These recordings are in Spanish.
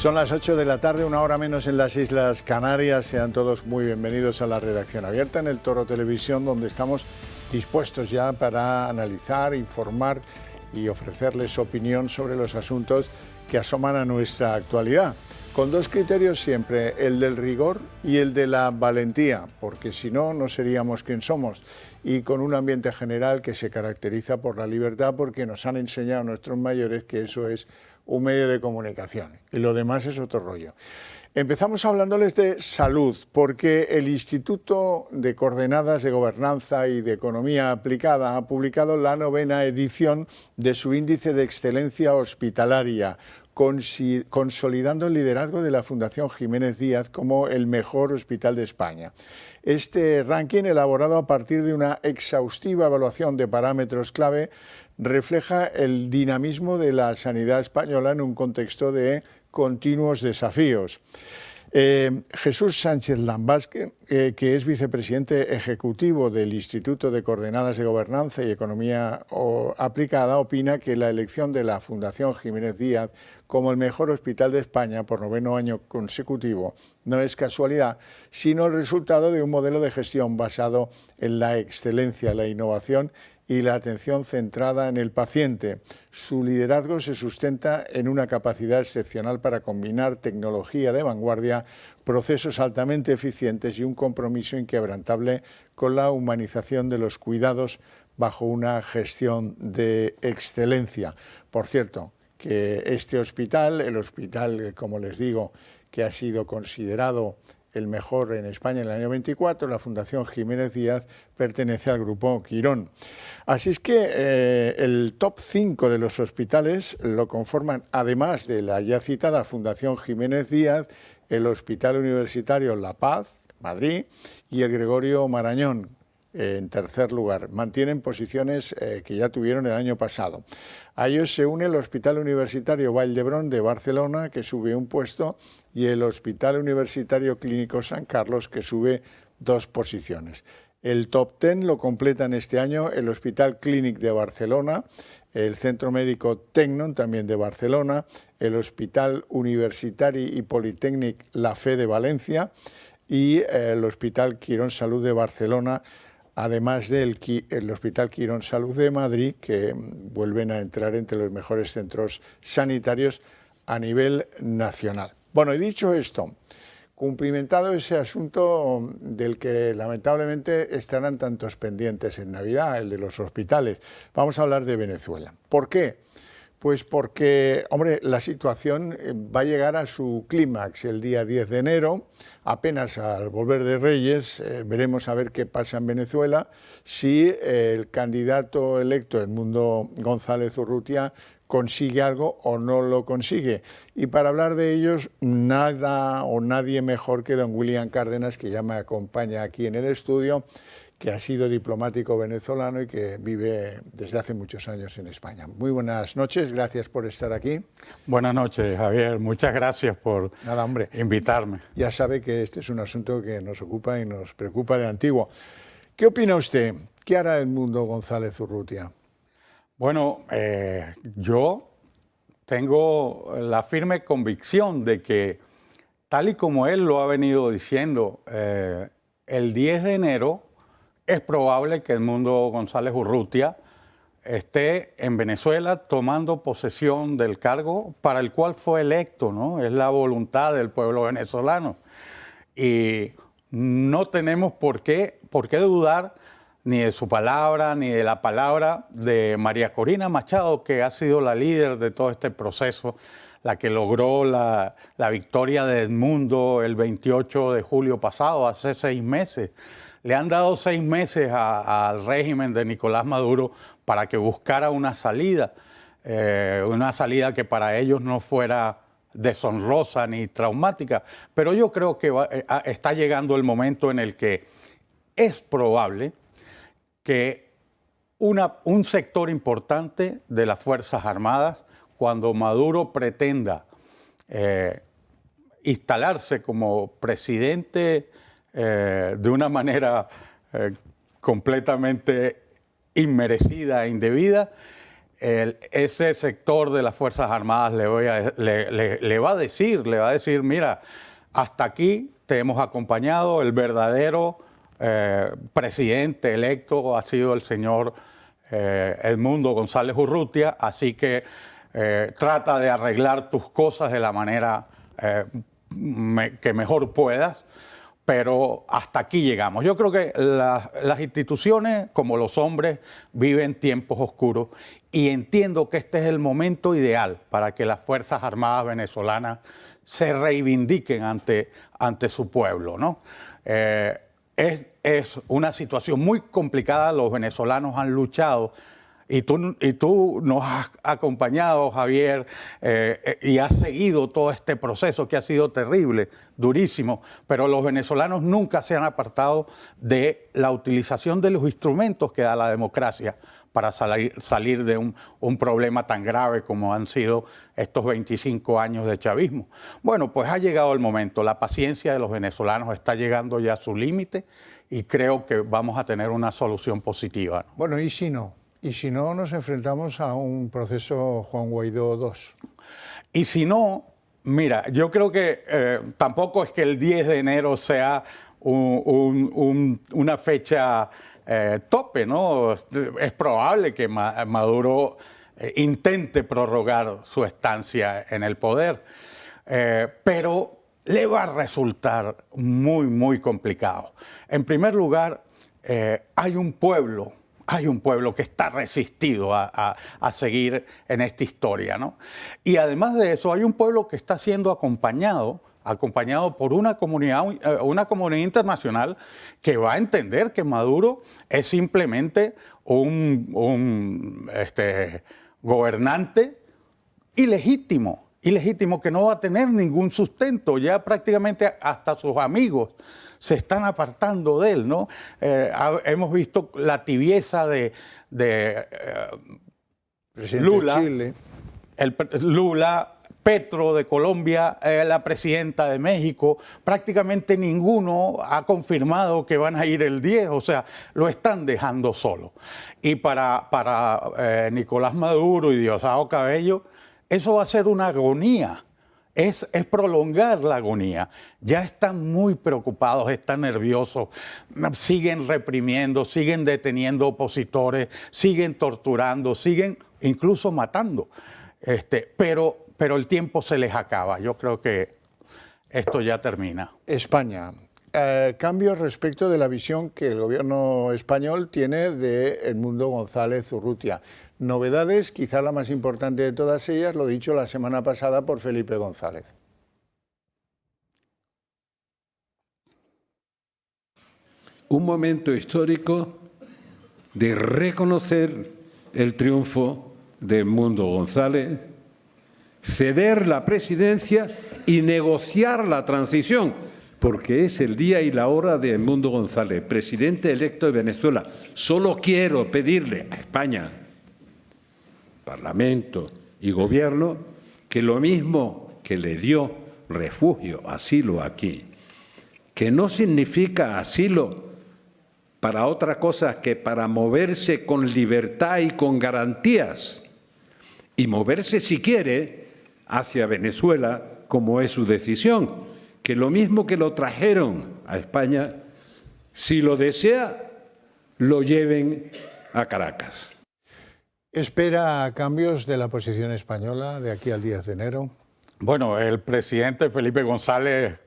Son las 8 de la tarde, una hora menos en las Islas Canarias. Sean todos muy bienvenidos a la Redacción Abierta en el Toro Televisión, donde estamos dispuestos ya para analizar, informar y ofrecerles opinión sobre los asuntos que asoman a nuestra actualidad. Con dos criterios siempre, el del rigor y el de la valentía, porque si no, no seríamos quien somos. Y con un ambiente general que se caracteriza por la libertad, porque nos han enseñado nuestros mayores que eso es un medio de comunicación y lo demás es otro rollo. Empezamos hablándoles de salud, porque el Instituto de Coordenadas de Gobernanza y de Economía Aplicada ha publicado la 9ª edición de su índice de excelencia hospitalaria, consolidando el liderazgo de la Fundación Jiménez Díaz como el mejor hospital de España. Este ranking, elaborado a partir de una exhaustiva evaluación de parámetros clave, refleja el dinamismo de la sanidad española en un contexto de continuos desafíos. Jesús Sánchez Lambás, que es vicepresidente ejecutivo del Instituto de Coordenadas de Gobernanza y Economía Aplicada, opina que la elección de la Fundación Jiménez Díaz como el mejor hospital de España por 9º año consecutivo no es casualidad, sino el resultado de un modelo de gestión basado en la excelencia, la innovación y la atención centrada en el paciente. Su liderazgo se sustenta en una capacidad excepcional para combinar tecnología de vanguardia, procesos altamente eficientes y un compromiso inquebrantable con la humanización de los cuidados bajo una gestión de excelencia. Por cierto, que este hospital, el hospital, como les digo, que ha sido considerado el mejor en España en el año 24, la Fundación Jiménez Díaz pertenece al Grupo Quirón. Así es que el top 5 de los hospitales lo conforman, además de la ya citada Fundación Jiménez Díaz, el Hospital Universitario La Paz, Madrid, y el Gregorio Marañón, en tercer lugar. Mantienen posiciones que ya tuvieron el año pasado. A ellos se une el Hospital Universitario Vall d'Hebron de Barcelona, que sube un puesto, y el Hospital Universitario Clínico San Carlos, que sube 2 posiciones. El top 10 lo completan este año el Hospital Clínic de Barcelona, el Centro Médico Tecnon, también de Barcelona, el Hospital Universitari y Politécnic La Fe de Valencia y el Hospital Quirón Salud de Barcelona, además del Hospital Quirón Salud de Madrid, que vuelven a entrar entre los mejores centros sanitarios a nivel nacional. Bueno, y dicho esto, cumplimentado ese asunto del que lamentablemente estarán tantos pendientes en Navidad, el de los hospitales, vamos a hablar de Venezuela. ¿Por qué? Pues porque, hombre, la situación va a llegar a su clímax el día 10 de enero, apenas al volver de Reyes, veremos a ver qué pasa en Venezuela, si el candidato electo Edmundo González Urrutia consigue algo o no lo consigue. Y para hablar de ellos, nada o nadie mejor que don William Cárdenas, que ya me acompaña aquí en el estudio, que ha sido diplomático venezolano y que vive desde hace muchos años en España. Muy buenas noches, gracias por estar aquí. Buenas noches, Javier. Muchas gracias por invitarme. Ya sabe que este es un asunto que nos ocupa y nos preocupa de antiguo. ¿Qué opina usted? ¿Qué hará Edmundo González Urrutia? Bueno, yo tengo la firme convicción de que, tal y como él lo ha venido diciendo, el 10 de enero es probable que Edmundo González Urrutia esté en Venezuela tomando posesión del cargo para el cual fue electo, ¿no? Es la voluntad del pueblo venezolano. Y no tenemos por qué dudar ni de su palabra, ni de la palabra de María Corina Machado, que ha sido la líder de todo este proceso, la que logró la victoria de Edmundo el 28 de julio pasado, hace 6 meses. Le han dado 6 meses al régimen de Nicolás Maduro para que buscara una salida que para ellos no fuera deshonrosa ni traumática. Pero yo creo que está llegando el momento en el que es probable que un sector importante de las Fuerzas Armadas, cuando Maduro pretenda instalarse como presidente de una manera completamente inmerecida e indebida, ese sector de las Fuerzas Armadas le va a decir, mira, hasta aquí te hemos acompañado, el verdadero presidente electo ha sido el señor Edmundo González Urrutia, así que trata de arreglar tus cosas de la manera que mejor puedas, pero hasta aquí llegamos. Yo creo que las instituciones, como los hombres, viven tiempos oscuros y entiendo que este es el momento ideal para que las Fuerzas Armadas venezolanas se reivindiquen ante su pueblo, ¿no? Es una situación muy complicada, los venezolanos han luchado y tú nos has acompañado, Javier, y has seguido todo este proceso que ha sido terrible, durísimo, pero los venezolanos nunca se han apartado de la utilización de los instrumentos que da la democracia para salir de un problema tan grave como han sido estos 25 años de chavismo. Bueno, pues ha llegado el momento, la paciencia de los venezolanos está llegando ya a su límite y creo que vamos a tener una solución positiva, ¿no? Bueno, ¿y si no? ¿Y si no nos enfrentamos a un proceso Juan Guaidó 2? Y si no, mira, yo creo que tampoco es que el 10 de enero sea una fecha tope, ¿no? Es probable que Maduro intente prorrogar su estancia en el poder, pero le va a resultar muy, muy complicado. En primer lugar, hay un pueblo que está resistido a seguir en esta historia, ¿no? Y además de eso, hay un pueblo que está siendo acompañado por una comunidad internacional que va a entender que Maduro es simplemente un gobernante ilegítimo que no va a tener ningún sustento. Ya prácticamente hasta sus amigos se están apartando de él, ¿no? Hemos visto la tibieza de Lula, Chile. Lula, Petro de Colombia, la presidenta de México. Prácticamente ninguno ha confirmado que van a ir el 10, o sea, lo están dejando solo. Y para Nicolás Maduro y Diosdado Cabello, eso va a ser una agonía. Es prolongar la agonía. Ya están muy preocupados, están nerviosos, siguen reprimiendo, siguen deteniendo opositores, siguen torturando, siguen incluso matando. Pero el tiempo se les acaba. Yo creo que esto ya termina. España. Cambios respecto de la visión que el gobierno español tiene de Edmundo González Urrutia. Novedades, quizá la más importante de todas ellas, lo dicho la semana pasada por Felipe González. Un momento histórico de reconocer el triunfo de Edmundo González, ceder la presidencia y negociar la transición, porque es el día y la hora de Edmundo González, presidente electo de Venezuela. Solo quiero pedirle a España, Parlamento y Gobierno, que lo mismo que le dio refugio, asilo aquí, que no significa asilo para otra cosa que para moverse con libertad y con garantías, y moverse si quiere hacia Venezuela, como es su decisión, que lo mismo que lo trajeron a España, si lo desea, lo lleven a Caracas. ¿Espera cambios de la posición española de aquí al 10 de enero? Bueno, el presidente Felipe González,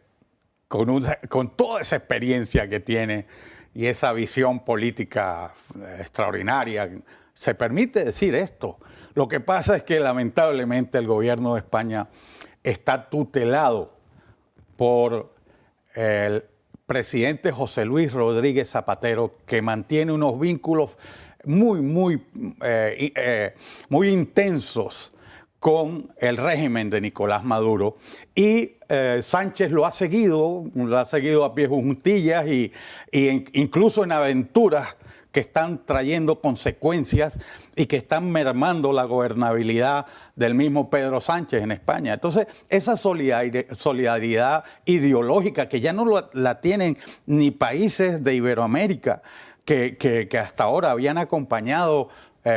con toda esa experiencia que tiene y esa visión política extraordinaria, se permite decir esto. Lo que pasa es que lamentablemente el gobierno de España está tutelado por el presidente José Luis Rodríguez Zapatero, que mantiene unos vínculos muy intensos con el régimen de Nicolás Maduro, y Sánchez lo ha seguido a pie juntillas y incluso en aventuras que están trayendo consecuencias y que están mermando la gobernabilidad del mismo Pedro Sánchez en España. Entonces, esa solidaridad ideológica que ya no la tienen ni países de Iberoamérica, que hasta ahora habían acompañado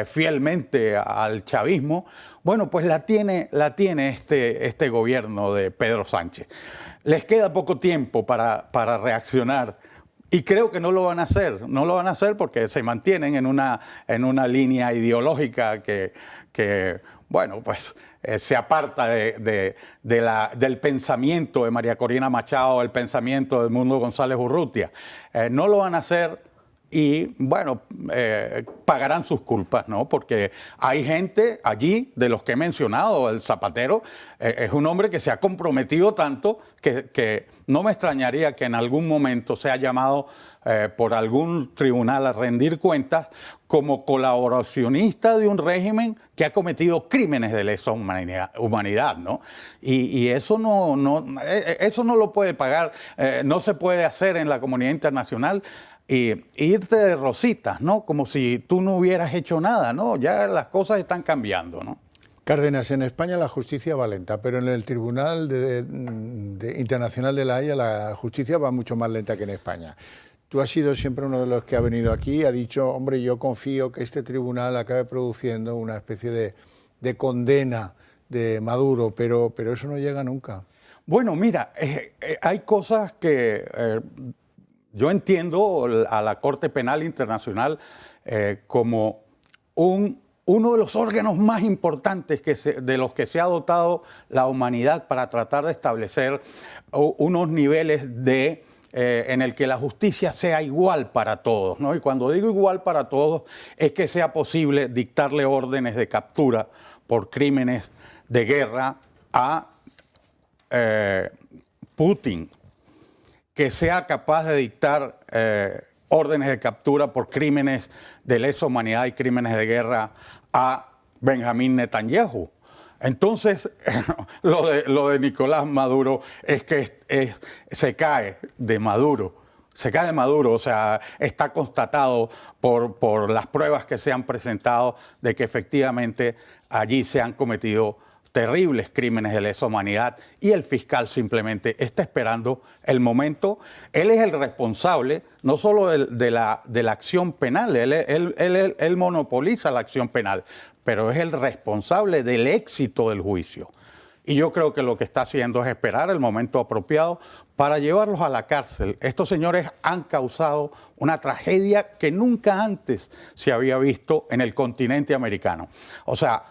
fielmente al chavismo, bueno, pues la tiene este gobierno de Pedro Sánchez. Les queda poco tiempo para reaccionar y creo que no lo van a hacer porque se mantienen en una línea ideológica que bueno, pues se aparta del pensamiento de María Corina Machado, del pensamiento de Edmundo González Urrutia. No lo van a hacer. Y bueno, pagarán sus culpas, ¿no? Porque hay gente allí, de los que he mencionado, el Zapatero, es un hombre que se ha comprometido tanto que no me extrañaría que en algún momento sea llamado por algún tribunal a rendir cuentas como colaboracionista de un régimen que ha cometido crímenes de lesa humanidad, ¿no? Y eso eso no lo puede pagar, no se puede hacer en la comunidad internacional. Y irte de rositas, ¿no? Como si tú no hubieras hecho nada, ¿no? Ya las cosas están cambiando, ¿no? Cárdenas, en España la justicia va lenta, pero en el Tribunal Internacional de la Haya la justicia va mucho más lenta que en España. Tú has sido siempre uno de los que ha venido aquí y ha dicho, hombre, yo confío que este tribunal acabe produciendo una especie de condena de Maduro, pero eso no llega nunca. Bueno, mira, hay cosas que... Yo entiendo a la Corte Penal Internacional como uno de los órganos más importantes de los que se ha dotado la humanidad para tratar de establecer unos niveles en el que la justicia sea igual para todos, ¿no? Y cuando digo igual para todos es que sea posible dictarle órdenes de captura por crímenes de guerra a Putin, que sea capaz de dictar órdenes de captura por crímenes de lesa humanidad y crímenes de guerra a Benjamín Netanyahu. Entonces, lo de Nicolás Maduro es que se cae de Maduro. Se cae de Maduro, o sea, está constatado por las pruebas que se han presentado de que efectivamente allí se han cometido terribles crímenes de lesa humanidad y el fiscal simplemente está esperando el momento. Él es el responsable no solo de la acción penal, él monopoliza la acción penal, pero es el responsable del éxito del juicio. Y yo creo que lo que está haciendo es esperar el momento apropiado para llevarlos a la cárcel. Estos señores han causado una tragedia que nunca antes se había visto en el continente americano. O sea,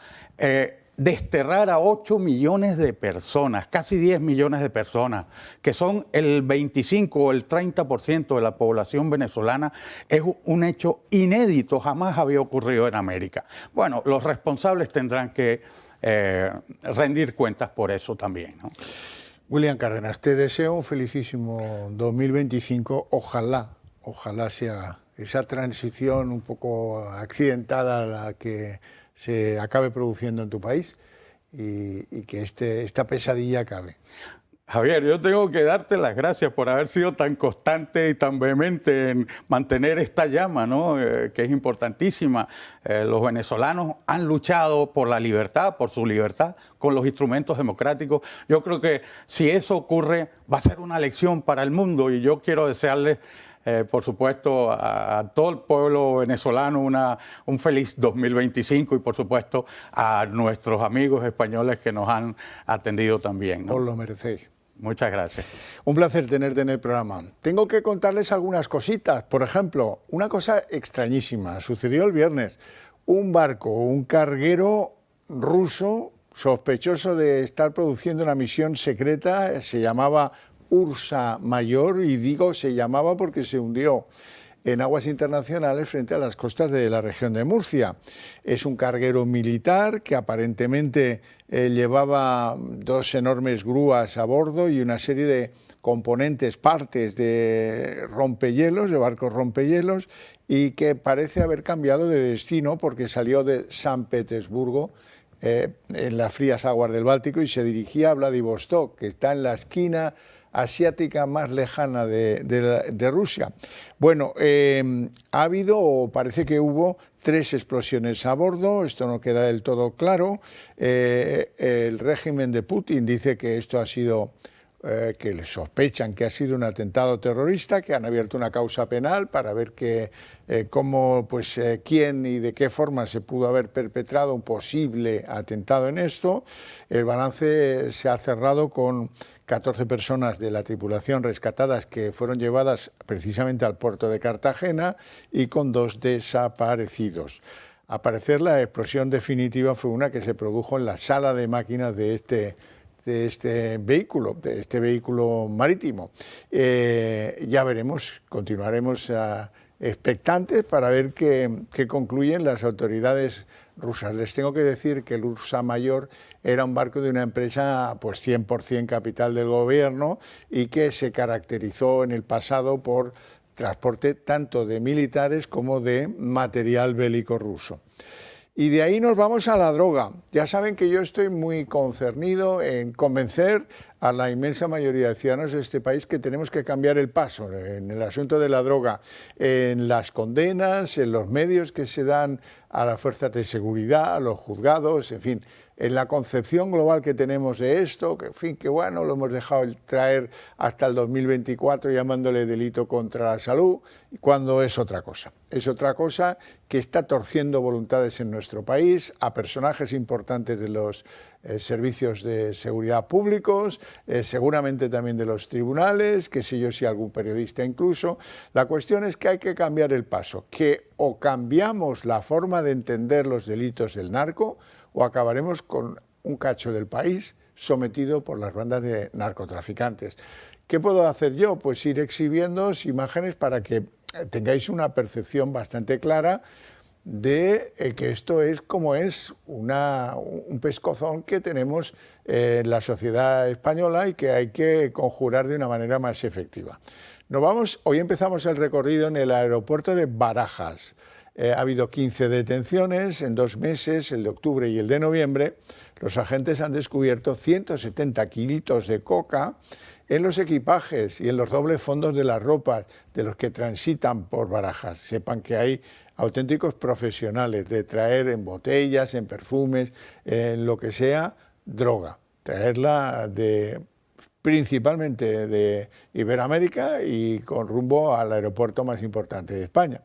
desterrar a 8 millones de personas, casi 10 millones de personas, que son el 25 o el 30% de la población venezolana, es un hecho inédito, jamás había ocurrido en América. Bueno, los responsables tendrán que rendir cuentas por eso también, ¿no? William Cárdenas, te deseo un felicísimo 2025, ojalá sea esa transición un poco accidentada la que se acabe produciendo en tu país y que esta pesadilla acabe. Javier, yo tengo que darte las gracias por haber sido tan constante y tan vehemente en mantener esta llama, ¿no? Que es importantísima. Los venezolanos han luchado por la libertad, por su libertad, con los instrumentos democráticos. Yo creo que si eso ocurre, va a ser una lección para el mundo y yo quiero desearles por supuesto, a todo el pueblo venezolano un feliz 2025 y, por supuesto, a nuestros amigos españoles que nos han atendido también, ¿no? Os lo merecéis. Muchas gracias. Un placer tenerte en el programa. Tengo que contarles algunas cositas. Por ejemplo, una cosa extrañísima. Sucedió el viernes. Un barco, un carguero ruso sospechoso de estar produciendo una misión secreta, se llamaba Ursa Mayor, y digo se llamaba porque se hundió en aguas internacionales frente a las costas de la región de Murcia. Es un carguero militar que aparentemente llevaba 2 enormes grúas a bordo y una serie de componentes, partes de rompehielos, de barcos rompehielos, y que parece haber cambiado de destino porque salió de San Petersburgo, en las frías aguas del Báltico, y se dirigía a Vladivostok, que está en la esquina asiática más lejana de Rusia. Bueno, ha habido, o parece que hubo, 3 explosiones a bordo, esto no queda del todo claro. El régimen de Putin dice que esto ha sido que le sospechan que ha sido un atentado terrorista, que han abierto una causa penal para ver quién y de qué forma se pudo haber perpetrado un posible atentado en esto. El balance se ha cerrado con 14 personas de la tripulación rescatadas que fueron llevadas precisamente al puerto de Cartagena y con 2 desaparecidos. Al parecer, la explosión definitiva fue una que se produjo en la sala de máquinas de este vehículo marítimo. Ya veremos, continuaremos expectantes para ver qué concluyen las autoridades rusas. Les tengo que decir que el Ursa Mayor era un barco de una empresa pues 100% capital del gobierno y que se caracterizó en el pasado por transporte tanto de militares como de material bélico ruso. Y de ahí nos vamos a la droga. Ya saben que yo estoy muy concernido en convencer a la inmensa mayoría de ciudadanos de este país que tenemos que cambiar el paso en el asunto de la droga, en las condenas, en los medios que se dan a las fuerzas de seguridad, a los juzgados, en fin, en la concepción global que tenemos de esto, que en fin, que bueno, lo hemos dejado traer hasta el 2024 llamándole delito contra la salud, cuando es otra cosa. Es otra cosa que está torciendo voluntades en nuestro país a personajes importantes de los servicios de seguridad públicos, seguramente también de los tribunales, qué sé yo si algún periodista incluso. La cuestión es que hay que cambiar el paso, que o cambiamos la forma de entender los delitos del narco o acabaremos con un cacho del país sometido por las bandas de narcotraficantes. ¿Qué puedo hacer yo? Pues ir exhibiendo imágenes para que tengáis una percepción bastante clara de que esto es como es un pescozón que tenemos en la sociedad española y que hay que conjurar de una manera más efectiva. Hoy empezamos el recorrido en el aeropuerto de Barajas. Ha habido 15 detenciones en 2 meses, el de octubre y el de noviembre. Los agentes han descubierto 170 kilitos de coca en los equipajes y en los dobles fondos de las ropas de los que transitan por Barajas. Sepan que hay auténticos profesionales de traer en botellas, en perfumes, en lo que sea, droga. Traerla principalmente de Iberoamérica y con rumbo al aeropuerto más importante de España.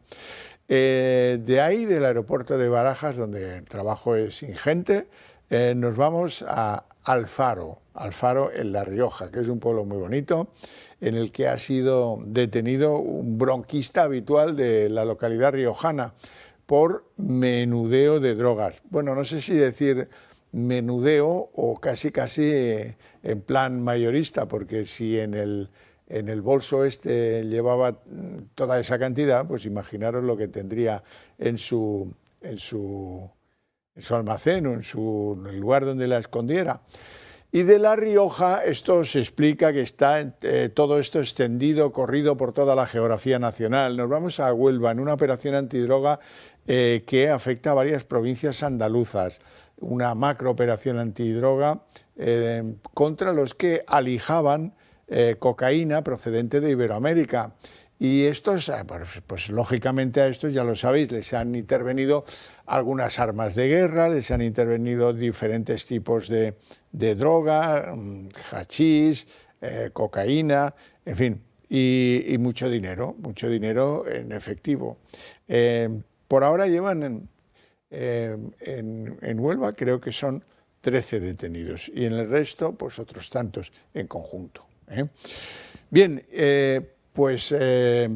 De ahí, del aeropuerto de Barajas, donde el trabajo es ingente, nos vamos a Alfaro en La Rioja, que es un pueblo muy bonito, en el que ha sido detenido un bronquista habitual de la localidad riojana por menudeo de drogas. Bueno, no sé si decir menudeo o casi en plan mayorista, porque si en el bolso llevaba toda esa cantidad, pues imaginaros lo que tendría en su almacén o en el lugar donde la escondiera. Y de La Rioja, esto se explica que está todo esto extendido, corrido por toda la geografía nacional. Nos vamos a Huelva en una operación antidroga que afecta a varias provincias andaluzas. Una macrooperación antidroga contra los que alijaban cocaína procedente de Iberoamérica. Y estos, pues lógicamente a estos, ya lo sabéis, les han intervenido algunas armas de guerra, les han intervenido diferentes tipos de droga, hachís, cocaína, en fin, y mucho dinero en efectivo. Por ahora llevan en Huelva, creo que son 13 detenidos, y en el resto, pues otros tantos en conjunto. Bien,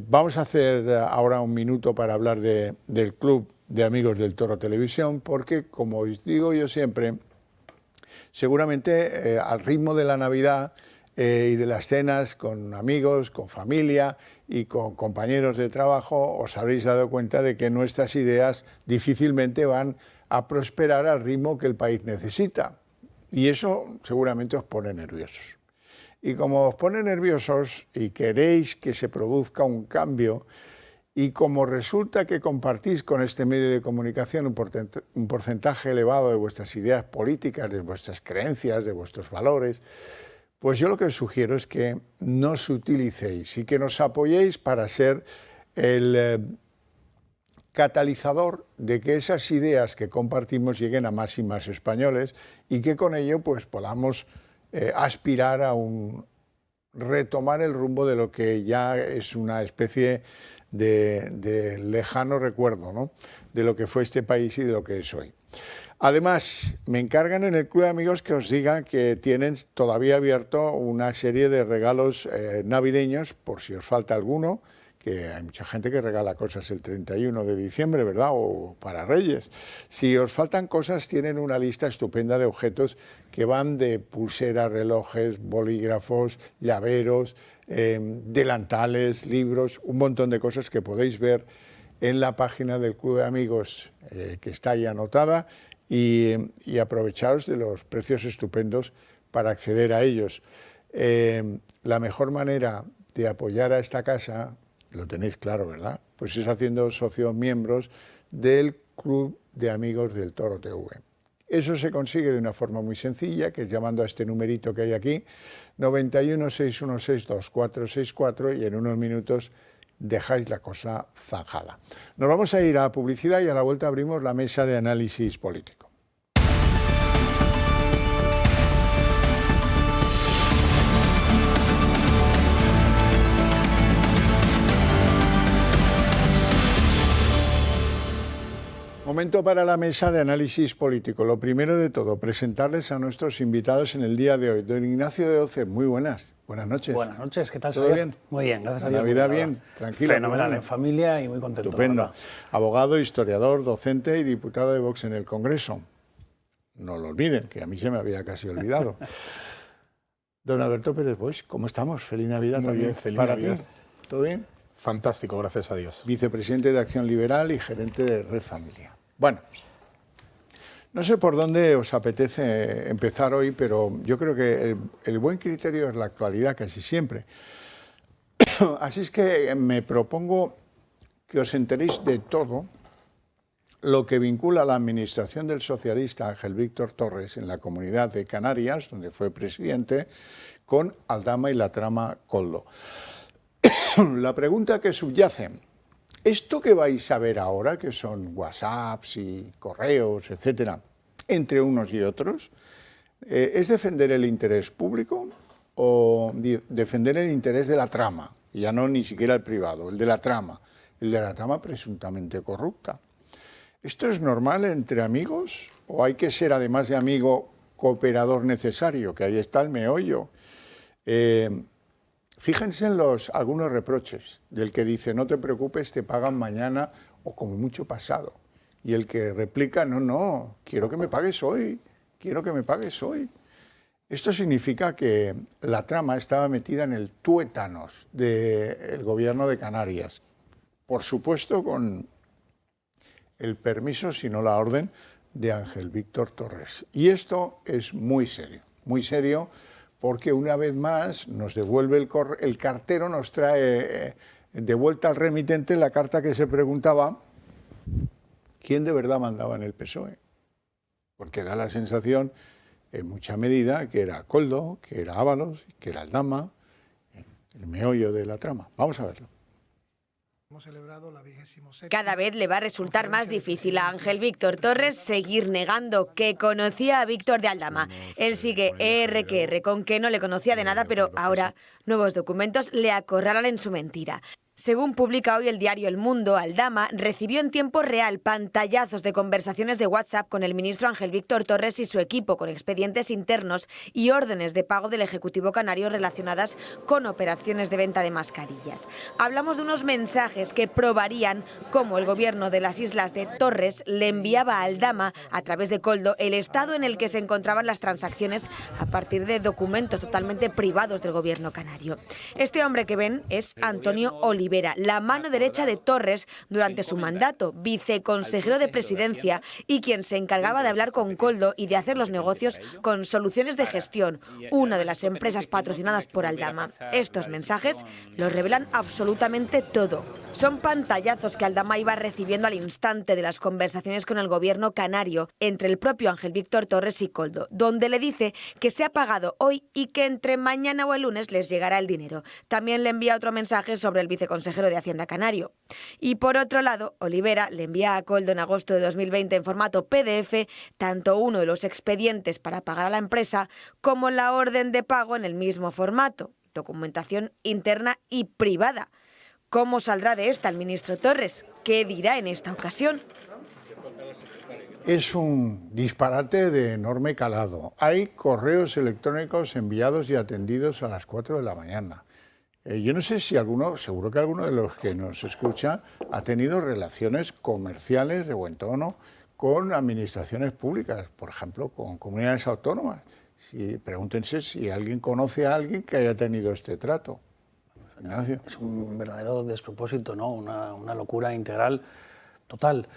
vamos a hacer ahora un minuto para hablar del Club de Amigos del Toro Televisión, porque, como os digo yo siempre, seguramente al ritmo de la Navidad y de las cenas con amigos, con familia y con compañeros de trabajo, os habréis dado cuenta de que nuestras ideas difícilmente van a prosperar al ritmo que el país necesita. Y eso seguramente os pone nerviosos. Y como os pone nerviosos y queréis que se produzca un cambio, y como resulta que compartís con este medio de comunicación un porcentaje elevado de vuestras ideas políticas, de vuestras creencias, de vuestros valores, pues yo lo que os sugiero es que nos utilicéis y que nos apoyéis para ser el catalizador de que esas ideas que compartimos lleguen a más y más españoles y que con ello pues podamos aspirar a un retomar el rumbo de lo que ya es una especie de lejano recuerdo, ¿no?, de lo que fue este país y de lo que es hoy. Además, me encargan en el Club de Amigos que os digan que tienen todavía abierto una serie de regalos navideños, por si os falta alguno, que hay mucha gente que regala cosas el 31 de diciembre, ¿verdad?, o para Reyes. Si os faltan cosas, tienen una lista estupenda de objetos que van de pulseras, relojes, bolígrafos, llaveros, delantales, libros, un montón de cosas que podéis ver en la página del Club de Amigos, que está ahí anotada, y aprovecharos de los precios estupendos para acceder a ellos. La mejor manera de apoyar a esta casa, lo tenéis claro, ¿verdad?, pues es haciendo socios miembros del Club de Amigos del Toro TV. Eso se consigue de una forma muy sencilla, que es llamando a este numerito que hay aquí, 91 616 2464, y en unos minutos dejáis la cosa zanjada. Nos vamos a ir a publicidad y a la vuelta abrimos la mesa de análisis político. Momento para la mesa de análisis político. Lo primero de todo, presentarles a nuestros invitados en el día de hoy. Don Ignacio de Oce, muy buenas. Buenas noches. Buenas noches, ¿qué tal? ¿Todo bien? Muy bien, gracias a Dios. Navidad bien, tranquilo. Fenomenal, en familia y muy contento. Estupendo. Abogado, historiador, docente y diputado de Vox en el Congreso. No lo olviden, que a mí se me había casi olvidado. Don Alberto Pérez Boix, ¿cómo estamos? Feliz Navidad. Muy bien, feliz para Navidad. ti. ¿Todo bien? Fantástico, gracias a Dios. Vicepresidente de Acción Liberal y gerente de Red Familia. Bueno, no sé por dónde os apetece empezar hoy, pero yo creo que el buen criterio es la actualidad casi siempre. Así es que me propongo que os enteréis de todo lo que vincula a la administración del socialista Ángel Víctor Torres en la Comunidad de Canarias, donde fue presidente, con Aldama y la trama Koldo. La pregunta que subyace: ¿esto que vais a ver ahora, que son WhatsApps y correos, etcétera, entre unos y otros, es defender el interés público o defender el interés de la trama? Ya no ni siquiera el privado, el de la trama presuntamente corrupta. ¿Esto es normal entre amigos o hay que ser, además de amigo, cooperador necesario? Que ahí está el meollo. Fíjense en algunos reproches del que dice: no te preocupes, te pagan mañana o como mucho pasado. Y el que replica: no, quiero que me pagues hoy, quiero que me pagues hoy. Esto significa que la trama estaba metida en el tuétanos del gobierno de Canarias. Por supuesto, con el permiso, si no la orden, de Ángel Víctor Torres. Y esto es muy serio, porque una vez más nos devuelve el cartero, nos trae de vuelta al remitente la carta que se preguntaba quién de verdad mandaba en el PSOE. Porque da la sensación, en mucha medida, que era Koldo, que era Ábalos, que era Aldama, el meollo de la trama. Vamos a verlo. Cada vez le va a resultar más difícil a Ángel Víctor Torres seguir negando que conocía a Víctor de Aldama. Él sigue ER con que no le conocía de nada, pero ahora nuevos documentos le acorralan en su mentira. Según publica hoy el diario El Mundo, Aldama recibió en tiempo real pantallazos de conversaciones de WhatsApp con el ministro Ángel Víctor Torres y su equipo, con expedientes internos y órdenes de pago del Ejecutivo Canario relacionadas con operaciones de venta de mascarillas. Hablamos de unos mensajes que probarían cómo el gobierno de las islas de Torres le enviaba a Aldama, a través de Koldo, el estado en el que se encontraban las transacciones a partir de documentos totalmente privados del gobierno canario. Este hombre que ven es Antonio Olivera, la mano derecha de Torres durante su mandato, viceconsejero de Presidencia y quien se encargaba de hablar con Koldo y de hacer los negocios con Soluciones de Gestión, una de las empresas patrocinadas por Aldama. Estos mensajes lo revelan absolutamente todo. Son pantallazos que Aldama iba recibiendo al instante de las conversaciones con el gobierno canario entre el propio Ángel Víctor Torres y Koldo, donde le dice que se ha pagado hoy y que entre mañana o el lunes les llegará el dinero. También le envía otro mensaje sobre el viceconsejero de Hacienda canario. Y por otro lado, Olivera le envía a Koldo en agosto de 2020 en formato PDF tanto uno de los expedientes para pagar a la empresa como la orden de pago en el mismo formato. documentación interna y privada. ¿Cómo saldrá de esta el ministro Torres? ¿Qué dirá en esta ocasión? Es un disparate de enorme calado. Hay correos electrónicos enviados y atendidos a las 4 de la mañana. Yo no sé si alguno, seguro que alguno de los que nos escucha ha tenido relaciones comerciales de buen tono con administraciones públicas, por ejemplo, con comunidades autónomas. Pregúntense si alguien conoce a alguien que haya tenido este trato. Ignacio. Es un verdadero despropósito, ¿no? Una locura integral total.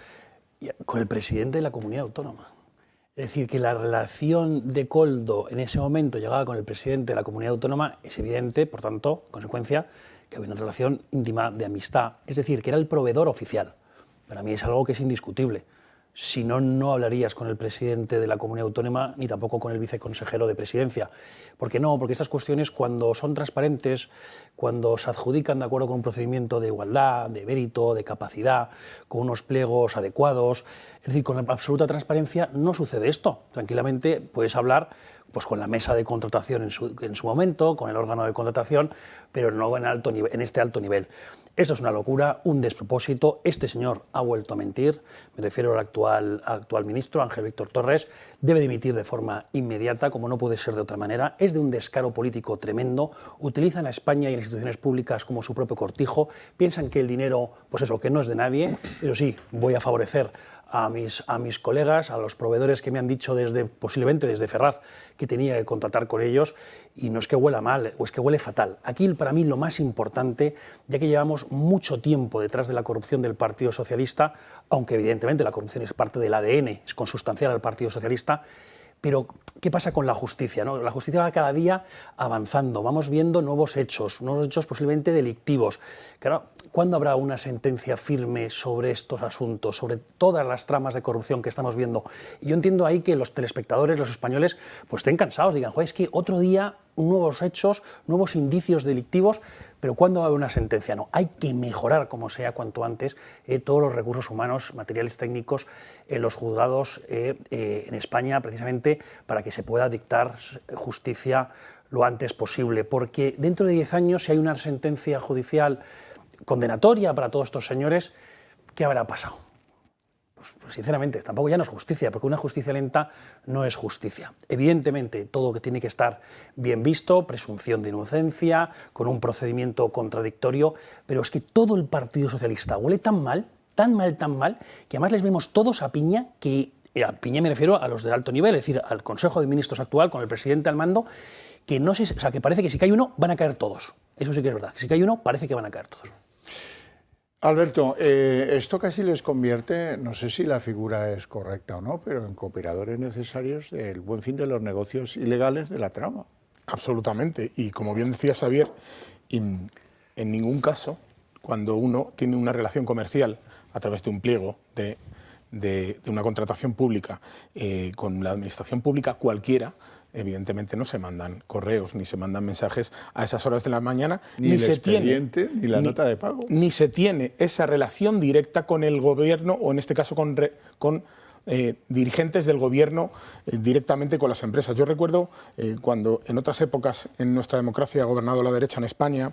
Con el presidente de la comunidad autónoma. Es decir, que la relación de Koldo en ese momento llegaba con el presidente de la comunidad autónoma es evidente, por tanto, consecuencia, que había una relación íntima de amistad. Es decir, que era el proveedor oficial. Para mí es algo que es indiscutible. Si no, no hablarías con el presidente de la comunidad autónoma ni tampoco con el viceconsejero de presidencia. ¿Por qué no? Porque estas cuestiones, cuando son transparentes, cuando se adjudican de acuerdo con un procedimiento de igualdad, de mérito, de capacidad, con unos pliegos adecuados, es decir, con absoluta transparencia, no sucede esto. Tranquilamente puedes hablar pues, con la mesa de contratación en su momento, con el órgano de contratación, pero no en este alto nivel. Esto es una locura, un despropósito. Este señor ha vuelto a mentir, me refiero al actual ministro, Ángel Víctor Torres, debe dimitir de forma inmediata, como no puede ser de otra manera. Es de un descaro político tremendo, utilizan a España y a las instituciones públicas como su propio cortijo, piensan que el dinero, pues eso, que no es de nadie, pero sí, voy a favorecer a mis colegas, a los proveedores que me han dicho posiblemente desde Ferraz que tenía que contratar con ellos, y no es que huela mal, o es que huele fatal. Aquí para mí lo más importante, ya que llevamos mucho tiempo detrás de la corrupción del Partido Socialista, aunque evidentemente la corrupción es parte del ADN, es consustancial al Partido Socialista, pero ¿qué pasa con la justicia, ¿no? La justicia va cada día avanzando, vamos viendo nuevos hechos posiblemente delictivos. Claro, ¿cuándo habrá una sentencia firme sobre estos asuntos, sobre todas las tramas de corrupción que estamos viendo? Y yo entiendo ahí que los telespectadores, los españoles, pues estén cansados, digan, joder, es que otro día nuevos hechos, nuevos indicios delictivos, pero ¿cuándo va a haber una sentencia? No, hay que mejorar, como sea, cuanto antes, todos los recursos humanos, materiales técnicos, en los juzgados en España, precisamente para que se pueda dictar justicia lo antes posible, porque dentro de 10 años, si hay una sentencia judicial condenatoria para todos estos señores, ¿qué habrá pasado? Pues sinceramente, tampoco ya no es justicia, porque una justicia lenta no es justicia. Evidentemente, todo que tiene que estar bien visto, presunción de inocencia, con un procedimiento contradictorio, pero es que todo el Partido Socialista huele tan mal, que además les vemos todos a piña, a piña me refiero a los de alto nivel, es decir, al Consejo de Ministros actual, con el presidente al mando, que no sé, o sea, que parece que si cae uno, van a caer todos. Eso sí que es verdad, que si cae uno, parece que van a caer todos. Alberto, esto casi les convierte, no sé si la figura es correcta o no, pero en cooperadores necesarios del buen fin de los negocios ilegales de la trama. Absolutamente. Y como bien decía Xavier, en ningún caso, cuando uno tiene una relación comercial a través de un pliego de una contratación pública con la administración pública cualquiera, evidentemente no se mandan correos ni se mandan mensajes a esas horas de la mañana, ni el expediente, ni la nota de pago. Ni se tiene esa relación directa con el gobierno, o en este caso con dirigentes del gobierno directamente con las empresas. Yo recuerdo cuando en otras épocas en nuestra democracia ha gobernado la derecha en España,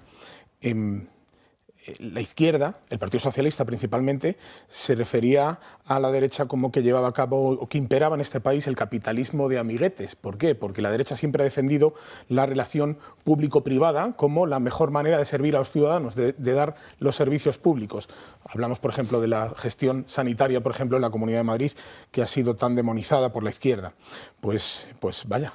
la izquierda, el Partido Socialista principalmente, se refería a la derecha como que llevaba a cabo o que imperaba en este país el capitalismo de amiguetes. ¿Por qué? Porque la derecha siempre ha defendido la relación público-privada como la mejor manera de servir a los ciudadanos, de dar los servicios públicos. Hablamos, por ejemplo, de la gestión sanitaria, por ejemplo, en la Comunidad de Madrid, que ha sido tan demonizada por la izquierda. Pues vaya.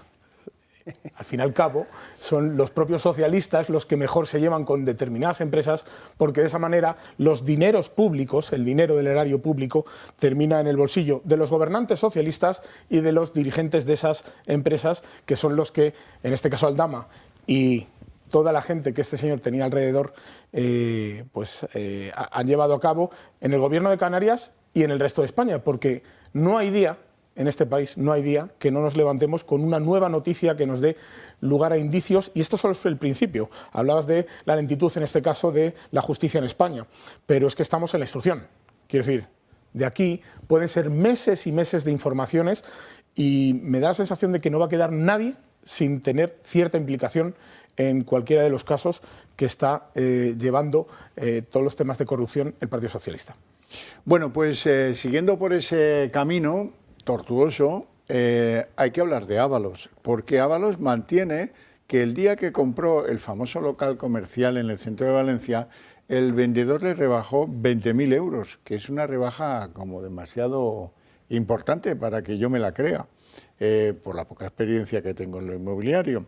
Al fin y al cabo, son los propios socialistas los que mejor se llevan con determinadas empresas, porque de esa manera los dineros públicos, el dinero del erario público, termina en el bolsillo de los gobernantes socialistas y de los dirigentes de esas empresas, que son los que, en este caso Aldama y toda la gente que este señor tenía alrededor, han llevado a cabo en el gobierno de Canarias y en el resto de España, porque no hay día, en este país no hay día que no nos levantemos con una nueva noticia que nos dé lugar a indicios, y esto solo es el principio. Hablabas de la lentitud, en este caso, de la justicia en España, pero es que estamos en la instrucción. Quiero decir, de aquí pueden ser meses y meses de informaciones, y me da la sensación de que no va a quedar nadie sin tener cierta implicación en cualquiera de los casos que está llevando todos los temas de corrupción el Partido Socialista. Bueno, pues siguiendo por ese camino tortuoso, hay que hablar de Ábalos, porque Ábalos mantiene que el día que compró el famoso local comercial en el centro de Valencia, el vendedor le rebajó 20.000 euros, que es una rebaja como demasiado importante para que yo me la crea, por la poca experiencia que tengo en lo inmobiliario.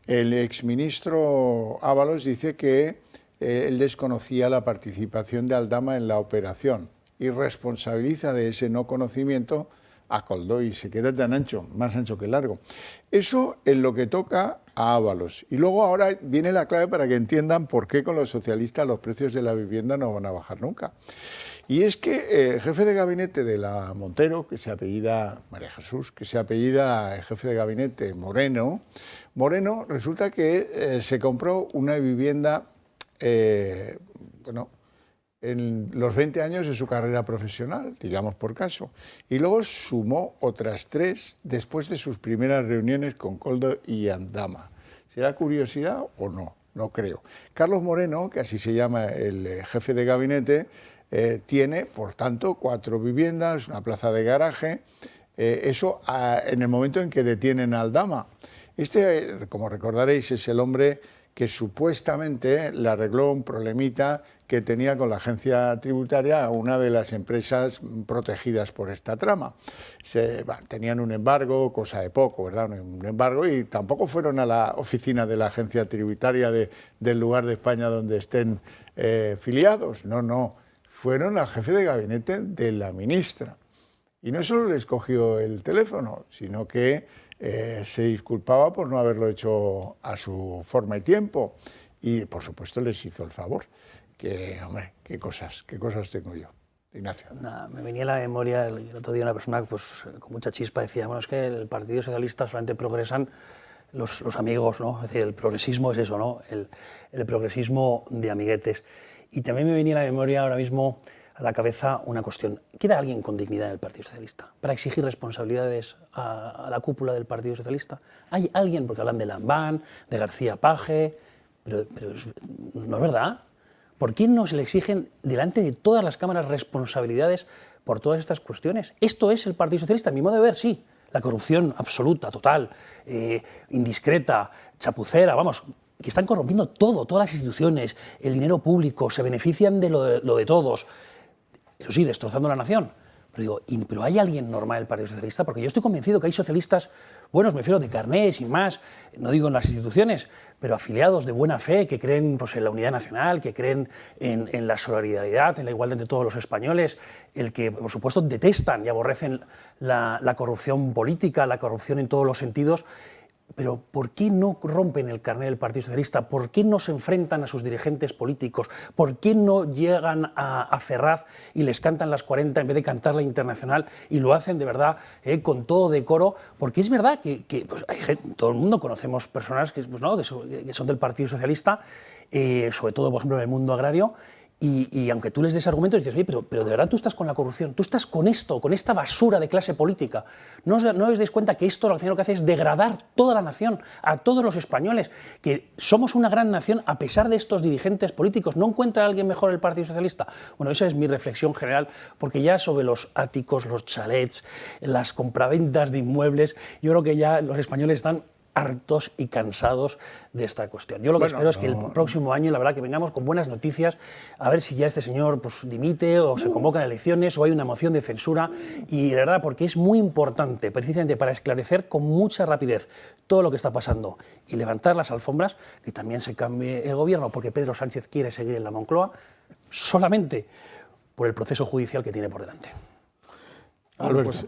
El exministro Ábalos dice que él desconocía la participación de Aldama en la operación y responsabiliza de ese no conocimiento a Koldó y se queda tan ancho, más ancho que largo. Eso es lo que toca a Ábalos. Y luego ahora viene la clave para que entiendan por qué con los socialistas los precios de la vivienda no van a bajar nunca. Y es que el jefe de gabinete de la Montero, que se apellida María Jesús, que se apellida el jefe de gabinete Moreno, resulta que se compró una vivienda, en los 20 años de su carrera profesional, digamos por caso, y luego sumó otras 3 después de sus primeras reuniones con Koldó y Aldama. ¿Será curiosidad o no? No creo. Carlos Moreno, que así se llama el jefe de gabinete, tiene, por tanto, 4 viviendas, una plaza de garaje, eso en el momento en que detienen a Aldama. Este, como recordaréis, es el hombre que supuestamente le arregló un problemita que tenía con la agencia tributaria a una de las empresas protegidas por esta trama. Tenían un embargo, cosa de poco, ¿verdad? Un embargo, y tampoco fueron a la oficina de la agencia tributaria del lugar de España donde estén filiados. No, fueron al jefe de gabinete de la ministra. Y no solo les cogió el teléfono, sino que se disculpaba por no haberlo hecho a su forma y tiempo. Y, por supuesto, les hizo el favor. Que, hombre, qué cosas tengo yo. Ignacio. Me venía a la memoria el otro día una persona pues, con mucha chispa decía, bueno, es que el Partido Socialista solamente progresan los amigos, ¿no? Es decir, el progresismo es eso, ¿no? El progresismo de amiguetes. Y también me venía a la memoria ahora mismo a la cabeza una cuestión. ¿Queda alguien con dignidad en el Partido Socialista para exigir responsabilidades a la cúpula del Partido Socialista? ¿Hay alguien? Porque hablan de Lambán, de García Page, pero no es verdad. ¿Por qué no se le exigen delante de todas las cámaras responsabilidades por todas estas cuestiones? Esto es el Partido Socialista, a mi modo de ver, sí. La corrupción absoluta, total, indiscreta, chapucera, vamos, que están corrompiendo todo, todas las instituciones, el dinero público, se benefician de lo de todos. Eso sí, destrozando la nación. Pero digo, ¿pero hay alguien normal en el Partido Socialista? Porque yo estoy convencido que hay socialistas buenos, me refiero de carné, sin más, no digo en las instituciones, pero afiliados de buena fe, que creen pues, en la unidad nacional, que creen en la solidaridad, en la igualdad entre todos los españoles, el que, por supuesto, detestan y aborrecen la corrupción política, la corrupción en todos los sentidos. Pero ¿por qué no rompen el carné del Partido Socialista? ¿Por qué no se enfrentan a sus dirigentes políticos? ¿Por qué no llegan a Ferraz y les cantan las 40 en vez de cantar la Internacional y lo hacen de verdad con todo decoro? Porque es verdad que pues, hay gente, todo el mundo conocemos personas que, pues, ¿no? que son del Partido Socialista, sobre todo, por ejemplo, en el mundo agrario, y aunque tú les des argumentos, dices, oye, pero de verdad tú estás con la corrupción, tú estás con esto, con esta basura de clase política. No os dais cuenta que esto al final lo que hace es degradar toda la nación, a todos los españoles, que somos una gran nación a pesar de estos dirigentes políticos. ¿No encuentra alguien mejor el Partido Socialista? Bueno, esa es mi reflexión general, porque ya sobre los áticos, los chalets, las compraventas de inmuebles, yo creo que ya los españoles están hartos y cansados de esta cuestión. Yo lo que espero es que el próximo año, la verdad, que vengamos con buenas noticias, a ver si ya este señor pues, dimite o se convocan elecciones o hay una moción de censura, y de verdad, porque es muy importante, precisamente para esclarecer con mucha rapidez todo lo que está pasando y levantar las alfombras, que también se cambie el gobierno, porque Pedro Sánchez quiere seguir en la Moncloa solamente por el proceso judicial que tiene por delante. Pues,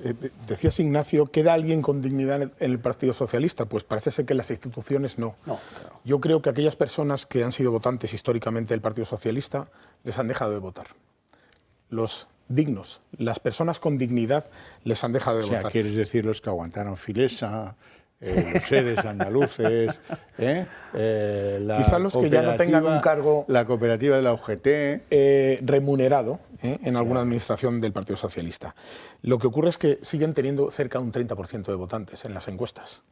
decías, Ignacio, ¿queda alguien con dignidad en el Partido Socialista? Pues parece ser que en las instituciones no. Claro. Yo creo que aquellas personas que han sido votantes históricamente del Partido Socialista les han dejado de votar. Los dignos, las personas con dignidad les han dejado de votar. ¿Quieres decir los que aguantaron Filesa, los seres andaluces, quizá los que ya no tengan un cargo, la cooperativa de la UGT, remunerado en alguna administración del Partido Socialista? Lo que ocurre es que siguen teniendo cerca de un 30% de votantes en las encuestas.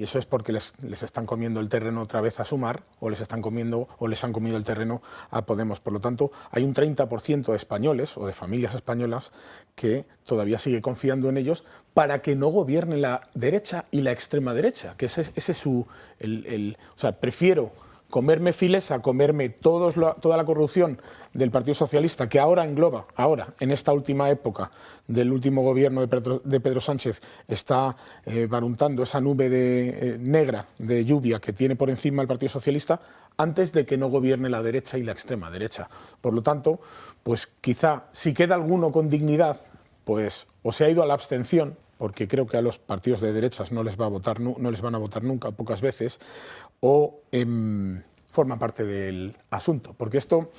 y eso es porque les están comiendo el terreno otra vez a Sumar, o les han comido el terreno a Podemos. Por lo tanto, hay un 30% de españoles o de familias españolas que todavía sigue confiando en ellos para que no gobierne la derecha y la extrema derecha, que ese es su... o sea, prefiero comerme files a comerme toda la corrupción del Partido Socialista, que ahora engloba, en esta última época del último gobierno de Pedro Sánchez, está baruntando esa nube negra de lluvia que tiene por encima el Partido Socialista, antes de que no gobierne la derecha y la extrema derecha. Por lo tanto, pues quizá si queda alguno con dignidad, pues o se ha ido a la abstención, porque creo que a los partidos de derechas no les van a votar nunca, pocas veces, o forma parte del asunto. Porque esto,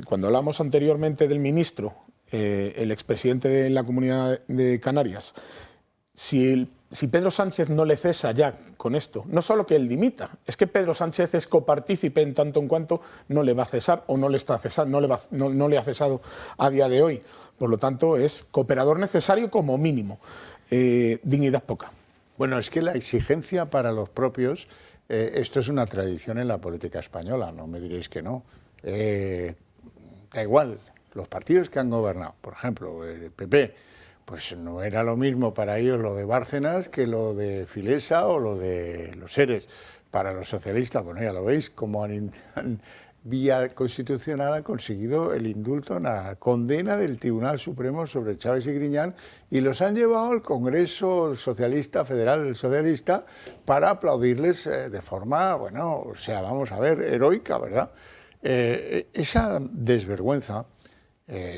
cuando hablamos anteriormente del ministro, el expresidente de la Comunidad de Canarias, si Pedro Sánchez no le cesa ya con esto, no solo que él dimita, es que Pedro Sánchez es copartícipe en tanto en cuanto no le va a cesar o no le está cesando, no le ha cesado a día de hoy. Por lo tanto, es cooperador necesario como mínimo. Dignidad poca. Bueno, es que la exigencia para los propios, esto es una tradición en la política española, no me diréis que no. Da igual, los partidos que han gobernado, por ejemplo, el PP, pues no era lo mismo para ellos lo de Bárcenas que lo de Filesa o lo de los Seres. Para los socialistas, bueno, ya lo veis, como han vía constitucional han conseguido el indulto en la condena del Tribunal Supremo sobre Chávez y Griñán y los han llevado al Congreso Socialista, Federal Socialista, para aplaudirles de forma, bueno, o sea, vamos a ver, heroica, ¿verdad? Esa desvergüenza,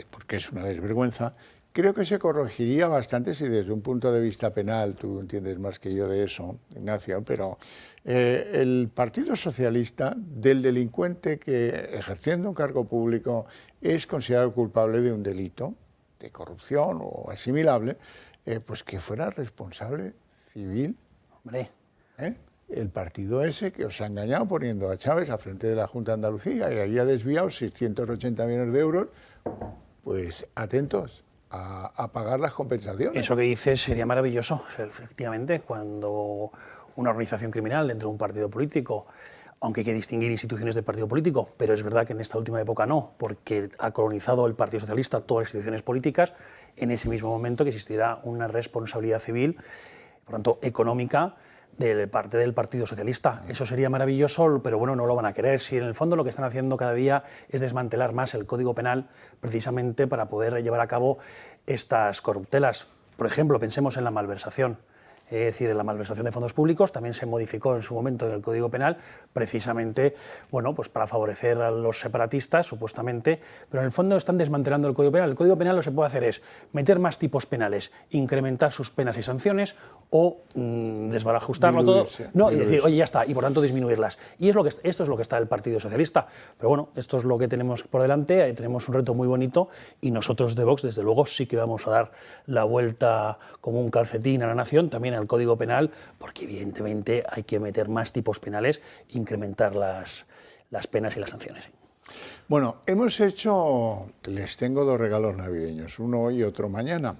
porque es una desvergüenza, creo que se corregiría bastante si desde un punto de vista penal, tú entiendes más que yo de eso, Ignacio, pero el Partido Socialista, del delincuente que ejerciendo un cargo público es considerado culpable de un delito de corrupción o asimilable, pues que fuera responsable civil. Hombre. El partido ese que os ha engañado poniendo a Chávez al frente de la Junta de Andalucía y ahí ha desviado 680 millones de euros, pues atentos a pagar las compensaciones. Eso que dices sería maravilloso, efectivamente, cuando una organización criminal dentro de un partido político, aunque hay que distinguir instituciones del partido político, pero es verdad que en esta última época no, porque ha colonizado el Partido Socialista todas las instituciones políticas, en ese mismo momento que existiera una responsabilidad civil, por tanto económica, de parte del Partido Socialista. Eso sería maravilloso, pero bueno, no lo van a querer. Si en el fondo lo que están haciendo cada día es desmantelar más el Código Penal, precisamente para poder llevar a cabo estas corruptelas. Por ejemplo, pensemos en la malversación. Es decir, en la malversación de fondos públicos también se modificó en su momento en el Código Penal, precisamente, bueno, pues para favorecer a los separatistas, supuestamente, pero en el fondo están desmantelando el Código Penal. El Código Penal lo que se puede hacer es meter más tipos penales, incrementar sus penas y sanciones o desbarajustarlo todo, no, y decir, oye, ya está, y por tanto disminuirlas. Y esto es lo que está el Partido Socialista. Pero bueno, esto es lo que tenemos por delante, ahí tenemos un reto muy bonito y nosotros de Vox, desde luego, sí que vamos a dar la vuelta como un calcetín a la nación, también al Código Penal, porque evidentemente hay que meter más tipos penales, incrementar las penas y las sanciones. Bueno, les tengo dos regalos navideños, uno hoy y otro mañana,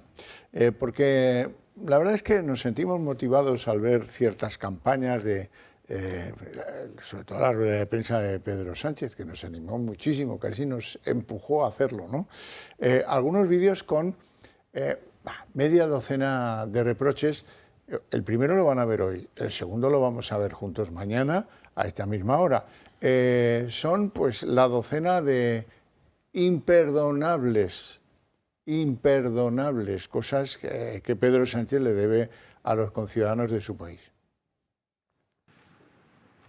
porque la verdad es que nos sentimos motivados al ver ciertas campañas sobre todo la rueda de prensa de Pedro Sánchez, que nos animó muchísimo, casi nos empujó a hacerlo, ¿no? Algunos vídeos con media docena de reproches. El primero lo van a ver hoy, el segundo lo vamos a ver juntos mañana a esta misma hora. Son pues la docena de imperdonables cosas que Pedro Sánchez le debe a los conciudadanos de su país.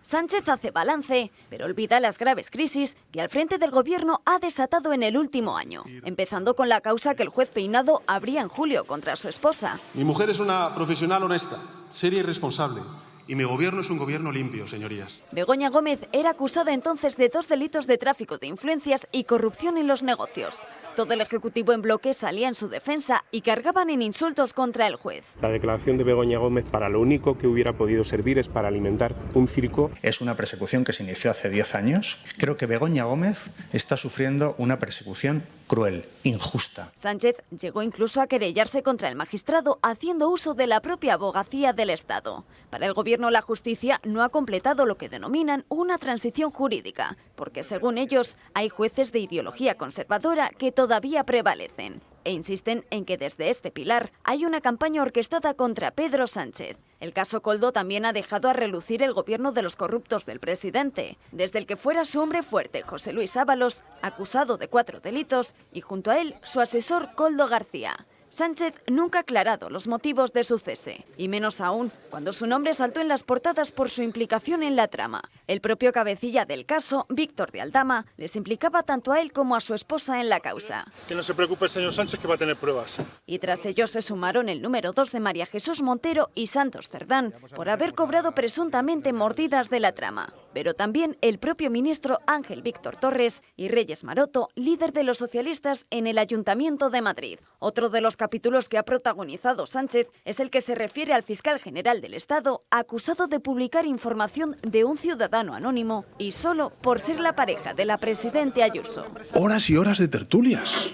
Sánchez hace balance, pero olvida las graves crisis que al frente del gobierno ha desatado en el último año, empezando con la causa que el juez Peinado abría en julio contra su esposa. Mi mujer es una profesional honesta, seria y responsable. Y mi gobierno es un gobierno limpio, señorías. Begoña Gómez era acusada entonces de 2 delitos de tráfico de influencias y corrupción en los negocios. Todo el Ejecutivo en bloque salía en su defensa y cargaban en insultos contra el juez. La declaración de Begoña Gómez para lo único que hubiera podido servir es para alimentar un circo. Es una persecución que se inició hace 10 años. Creo que Begoña Gómez está sufriendo una persecución cruel, injusta. Sánchez llegó incluso a querellarse contra el magistrado haciendo uso de la propia abogacía del Estado. Para el Gobierno, la justicia no ha completado lo que denominan una transición jurídica, porque según ellos hay jueces de ideología conservadora que todavía prevalecen. E insisten en que desde este pilar hay una campaña orquestada contra Pedro Sánchez. El caso Koldo también ha dejado a relucir el gobierno de los corruptos del presidente, desde el que fuera su hombre fuerte, José Luis Ábalos, acusado de 4 delitos, y junto a él su asesor Koldo García. Sánchez nunca ha aclarado los motivos de su cese, y menos aún cuando su nombre saltó en las portadas por su implicación en la trama. El propio cabecilla del caso, Víctor de Aldama, les implicaba tanto a él como a su esposa en la causa. Que no se preocupe el señor Sánchez, que va a tener pruebas. Y tras ellos se sumaron el número 2 de María Jesús Montero y Santos Cerdán, por haber cobrado presuntamente mordidas de la trama. Pero también el propio ministro Ángel Víctor Torres y Reyes Maroto, líder de los socialistas en el Ayuntamiento de Madrid. Otro de los capítulos que ha protagonizado Sánchez es el que se refiere al fiscal general del Estado, acusado de publicar información de un ciudadano anónimo y solo por ser la pareja de la presidenta Ayuso. Horas y horas de tertulias,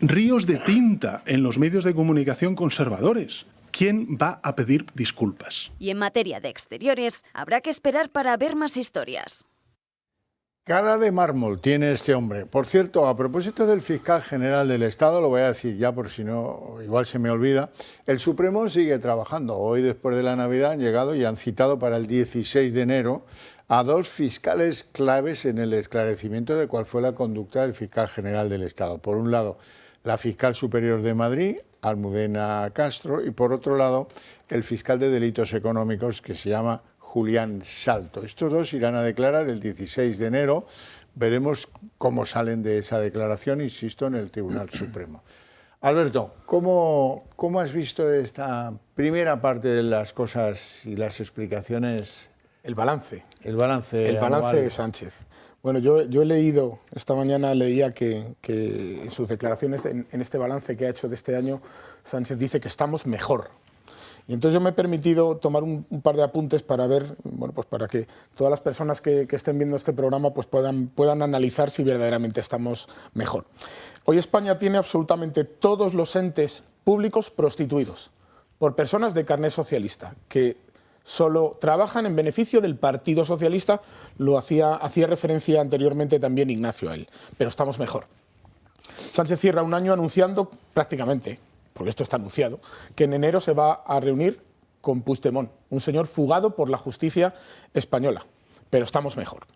ríos de tinta en los medios de comunicación conservadores. ¿Quién va a pedir disculpas? Y en materia de exteriores, habrá que esperar para ver más historias. Cara de mármol tiene este hombre. Por cierto, a propósito del fiscal general del Estado, lo voy a decir ya por si no, igual se me olvida, el Supremo sigue trabajando. Hoy, después de la Navidad, han llegado y han citado para el 16 de enero a 2 fiscales claves en el esclarecimiento de cuál fue la conducta del fiscal general del Estado. Por un lado, la fiscal superior de Madrid, Almudena Castro, y por otro lado, el fiscal de delitos económicos, que se llama Julián Salto. Estos 2 irán a declarar el 16 de enero. Veremos cómo salen de esa declaración, insisto, en el Tribunal Supremo. Alberto, ¿cómo has visto esta primera parte de las cosas y las explicaciones? El balance. El balance de Sánchez. Bueno, yo he leído, esta mañana leía que en sus declaraciones, en este balance que ha hecho de este año, Sánchez dice que estamos mejor. Y entonces yo me he permitido tomar un par de apuntes para ver, bueno, pues para que todas las personas que estén viendo este programa pues puedan analizar si verdaderamente estamos mejor. Hoy España tiene absolutamente todos los entes públicos prostituidos por personas de carné socialista, que solo trabajan en beneficio del Partido Socialista. Lo hacía referencia anteriormente también Ignacio a él, pero estamos mejor. Sánchez cierra un año anunciando prácticamente, porque esto está anunciado, que en enero se va a reunir con Puigdemont, un señor fugado por la justicia española, pero estamos mejor.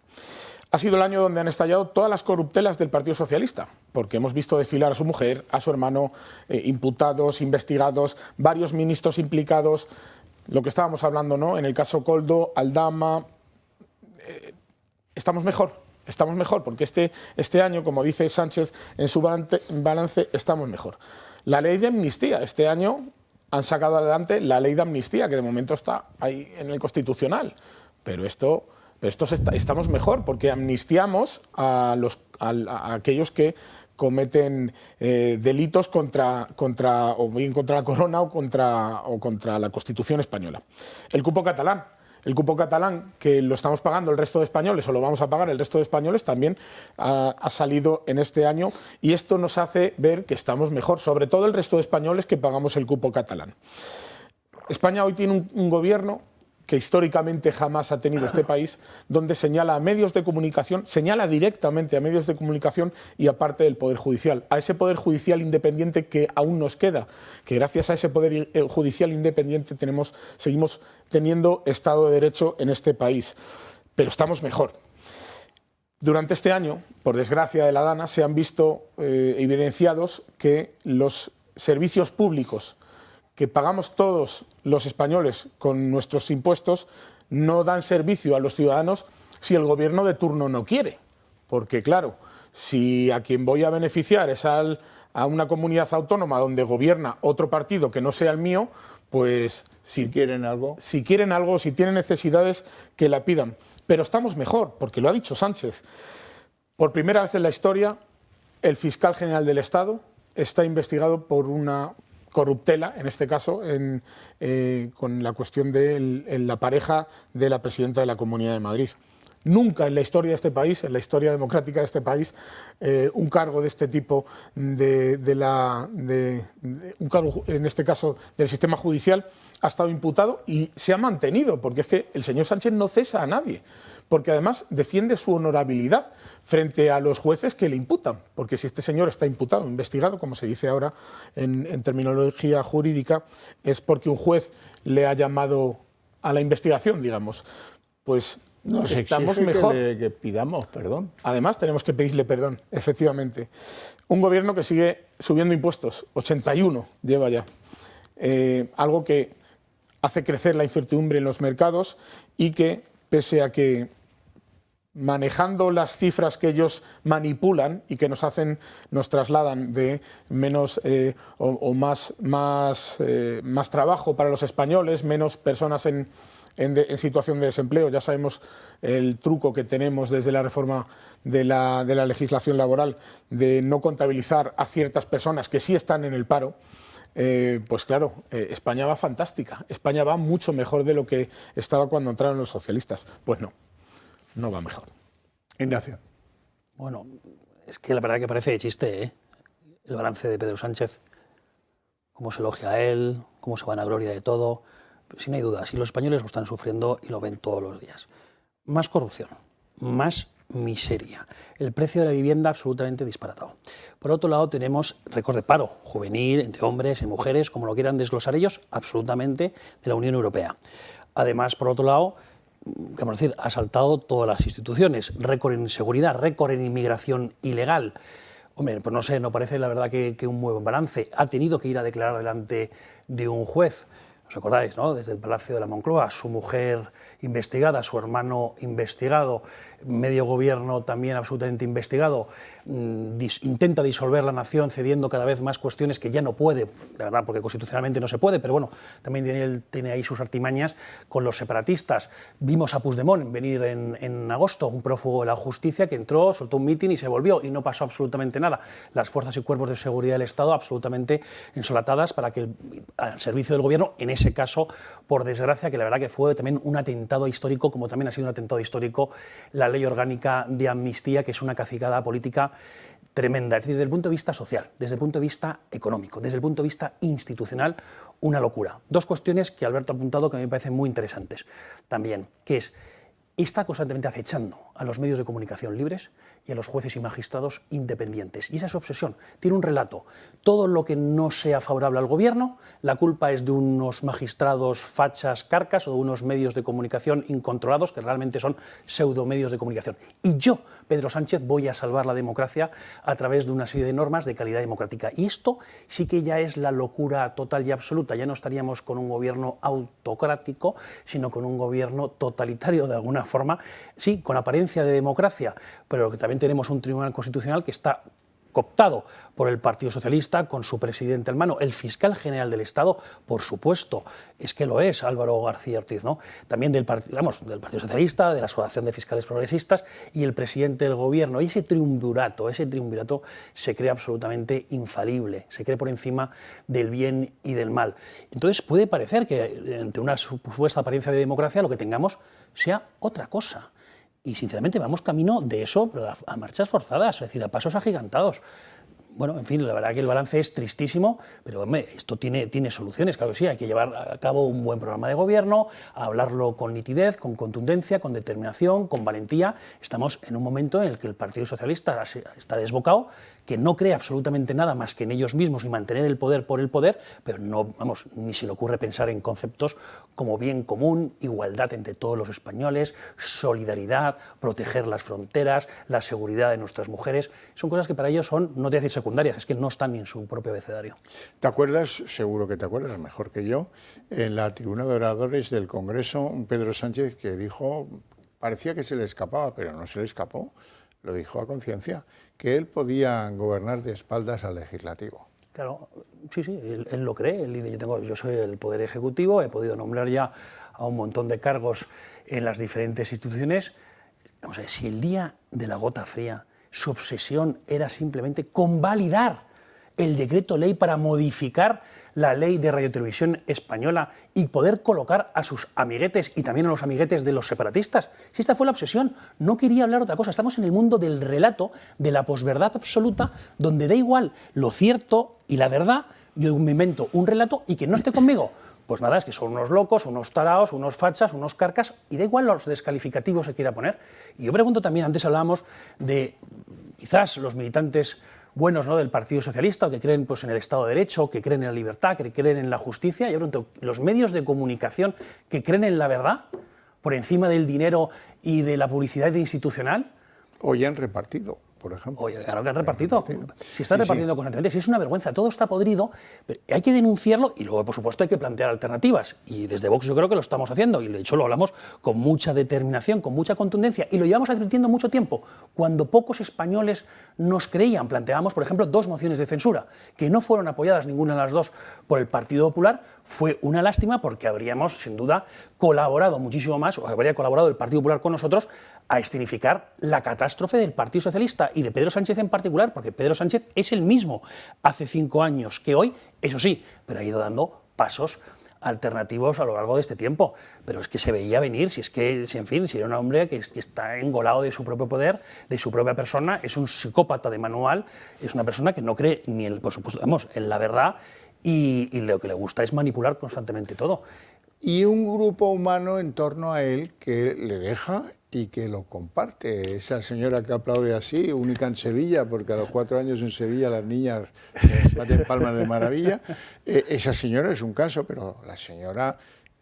Ha sido el año donde han estallado todas las corruptelas del Partido Socialista, porque hemos visto desfilar a su mujer, a su hermano, imputados, investigados, varios ministros implicados, lo que estábamos hablando, ¿no? En el caso Koldo, Aldama, estamos mejor, porque este año, como dice Sánchez en su balance, estamos mejor. La ley de amnistía, este año han sacado adelante la ley de amnistía, que de momento está ahí en el Constitucional, pero estamos mejor, porque amnistiamos a aquellos que cometen delitos contra la corona o contra la Constitución española. El cupo catalán, que lo estamos pagando el resto de españoles, o lo vamos a pagar el resto de españoles, también ha salido en este año, y esto nos hace ver que estamos mejor, sobre todo el resto de españoles que pagamos el cupo catalán. España hoy tiene un gobierno que históricamente jamás ha tenido este país, donde señala a medios de comunicación, señala directamente a medios de comunicación y aparte del Poder Judicial, a ese Poder Judicial independiente que aún nos queda, que gracias a ese Poder Judicial independiente seguimos teniendo Estado de Derecho en este país, pero estamos mejor. Durante este año, por desgracia de la Dana, se han visto evidenciados que los servicios públicos que pagamos todos los españoles con nuestros impuestos no dan servicio a los ciudadanos si el gobierno de turno no quiere. Porque claro, si a quien voy a beneficiar es a una comunidad autónoma donde gobierna otro partido que no sea el mío, pues si quieren algo, si tienen necesidades, que la pidan. Pero estamos mejor, porque lo ha dicho Sánchez. Por primera vez en la historia, el fiscal general del Estado está investigado por una corruptela, en este caso, con la cuestión de la pareja de la presidenta de la Comunidad de Madrid. Nunca en la historia de este país, en la historia democrática de este país, un cargo de este tipo, un cargo en este caso del sistema judicial, ha estado imputado y se ha mantenido, porque es que el señor Sánchez no cesa a nadie, porque además defiende su honorabilidad frente a los jueces que le imputan, porque si este señor está imputado, investigado, como se dice ahora en terminología jurídica, es porque un juez le ha llamado a la investigación, digamos, pues nos estamos exige mejor. Que pidamos perdón. Además, tenemos que pedirle perdón, efectivamente. Un gobierno que sigue subiendo impuestos, 81 lleva ya. Algo que hace crecer la incertidumbre en los mercados y que, pese a que manejando las cifras que ellos manipulan y que nos trasladan de menos o más trabajo para los españoles, menos personas en situación de desempleo. Ya sabemos el truco que tenemos desde la reforma de la legislación laboral de no contabilizar a ciertas personas que sí están en el paro. Pues claro, España va fantástica. España va mucho mejor de lo que estaba cuando entraron los socialistas. Pues no va mejor. Ignacio. Bueno, es que la verdad que parece de chiste, ¿eh? El balance de Pedro Sánchez, cómo se elogia a él, cómo se vanagloria de todo. Pero sí, no hay duda, si los españoles lo están sufriendo y lo ven todos los días. Más corrupción, más miseria. El precio de la vivienda absolutamente disparatado. Por otro lado tenemos récord de paro juvenil entre hombres y mujeres, como lo quieran desglosar ellos, absolutamente de la Unión Europea. Además, por otro lado, ¿qué decir? Ha saltado todas las instituciones, récord en seguridad, récord en inmigración ilegal. Hombre, pues no sé, no parece la verdad que un muy buen balance. Ha tenido que ir a declarar delante de un juez. ¿Os acordáis, no? Desde el Palacio de la Moncloa, su mujer investigada, su hermano investigado, medio gobierno también absolutamente investigado, intenta disolver la nación cediendo cada vez más cuestiones que ya no puede, la verdad, porque constitucionalmente no se puede, pero bueno, también tiene ahí sus artimañas con los separatistas. Vimos a Puigdemont venir en agosto, un prófugo de la justicia que entró, soltó un mitin y se volvió y no pasó absolutamente nada. Las fuerzas y cuerpos de seguridad del Estado absolutamente ensolatadas para que al servicio del gobierno, en ese caso, por desgracia, que la verdad que fue también un atentado histórico, como también ha sido un atentado histórico la ley orgánica de amnistía, que es una cacicada política tremenda. Es decir, desde el punto de vista social, desde el punto de vista económico, desde el punto de vista institucional, una locura. Dos cuestiones que Alberto ha apuntado que a mí me parecen muy interesantes también, que es, está constantemente acechando a los medios de comunicación libres y a los jueces y magistrados independientes. Y esa es su obsesión. Tiene un relato. Todo lo que no sea favorable al gobierno, la culpa es de unos magistrados fachas carcas o de unos medios de comunicación incontrolados que realmente son pseudomedios de comunicación. Y yo, Pedro Sánchez, voy a salvar la democracia a través de una serie de normas de calidad democrática. Y esto sí que ya es la locura total y absoluta. Ya no estaríamos con un gobierno autocrático, sino con un gobierno totalitario de alguna forma, sí, con apariencia de democracia, pero que también tenemos un Tribunal Constitucional que está cooptado por el Partido Socialista, con su presidente en mano. El fiscal general del Estado, por supuesto, es que lo es, Álvaro García Ortiz, ¿no? También del Partido Socialista, de la Asociación de Fiscales Progresistas y el presidente del Gobierno. Y ese triunvirato se cree absolutamente infalible, se cree por encima del bien y del mal. Entonces puede parecer que ante una supuesta apariencia de democracia lo que tengamos sea otra cosa. Y sinceramente vamos camino de eso, pero a marchas forzadas, es decir, a pasos agigantados. Bueno, en fin, la verdad que el balance es tristísimo, pero hombre, esto tiene soluciones, claro que sí, hay que llevar a cabo un buen programa de gobierno, hablarlo con nitidez, con contundencia, con determinación, con valentía. Estamos en un momento en el que el Partido Socialista está desbocado, que no cree absolutamente nada más que en ellos mismos y mantener el poder por el poder, pero no, vamos, ni se le ocurre pensar en conceptos como bien común, igualdad entre todos los españoles, solidaridad, proteger las fronteras, la seguridad de nuestras mujeres. Son cosas que para ellos son, no te voy a decir secundarias, es que no están ni en su propio abecedario. ¿Te acuerdas, seguro que te acuerdas, mejor que yo, en la tribuna de oradores del Congreso, Pedro Sánchez, que dijo, parecía que se le escapaba, pero no se le escapó, lo dijo a conciencia, que él podía gobernar de espaldas al Legislativo? Claro, sí, él lo cree, él dice, yo soy el Poder Ejecutivo, he podido nombrar ya a un montón de cargos en las diferentes instituciones. Vamos a ver, si el día de la gota fría su obsesión era simplemente convalidar el decreto ley para modificar la ley de radiotelevisión española y poder colocar a sus amiguetes y también a los amiguetes de los separatistas? Si esta fue la obsesión, no quería hablar otra cosa. Estamos en el mundo del relato, de la posverdad absoluta, donde da igual lo cierto y la verdad. Yo me invento un relato y que no esté conmigo, pues nada, es que son unos locos, unos taraos, unos fachas, unos carcas, y da igual los descalificativos que quiera poner. Y yo pregunto también, antes hablábamos de quizás los militantes buenos, ¿no?, del Partido Socialista, o que creen pues, en el Estado de Derecho, que creen en la libertad, que creen en la justicia. Yo pregunto, ¿los medios de comunicación que creen en la verdad por encima del dinero y de la publicidad institucional? Hoy han repartido, por ejemplo. Oye, claro que han repartido. Si están repartiendo constantemente, si es una vergüenza, todo está podrido, pero hay que denunciarlo y luego, por supuesto, hay que plantear alternativas. Y desde Vox yo creo que lo estamos haciendo y de hecho lo hablamos con mucha determinación, con mucha contundencia y lo llevamos advirtiendo mucho tiempo. Cuando pocos españoles nos creían, planteábamos, por ejemplo, 2 mociones de censura que no fueron apoyadas ninguna de las 2 por el Partido Popular. Fue una lástima porque habríamos, sin duda, colaborado muchísimo más, o habría colaborado el Partido Popular con nosotros, a escenificar la catástrofe del Partido Socialista y de Pedro Sánchez en particular, porque Pedro Sánchez es el mismo hace 5 años que hoy, eso sí, pero ha ido dando pasos alternativos a lo largo de este tiempo. Pero es que se veía venir, si en fin, si era un hombre que está engolado de su propio poder, de su propia persona, es un psicópata de manual, es una persona que no cree ni en, por supuesto, en la verdad y lo que le gusta es manipular constantemente todo. Y un grupo humano en torno a él que le deja y que lo comparte. Esa señora que aplaude así, única en Sevilla, porque a los 4 años en Sevilla las niñas baten palmas de maravilla. Esa señora es un caso, pero la señora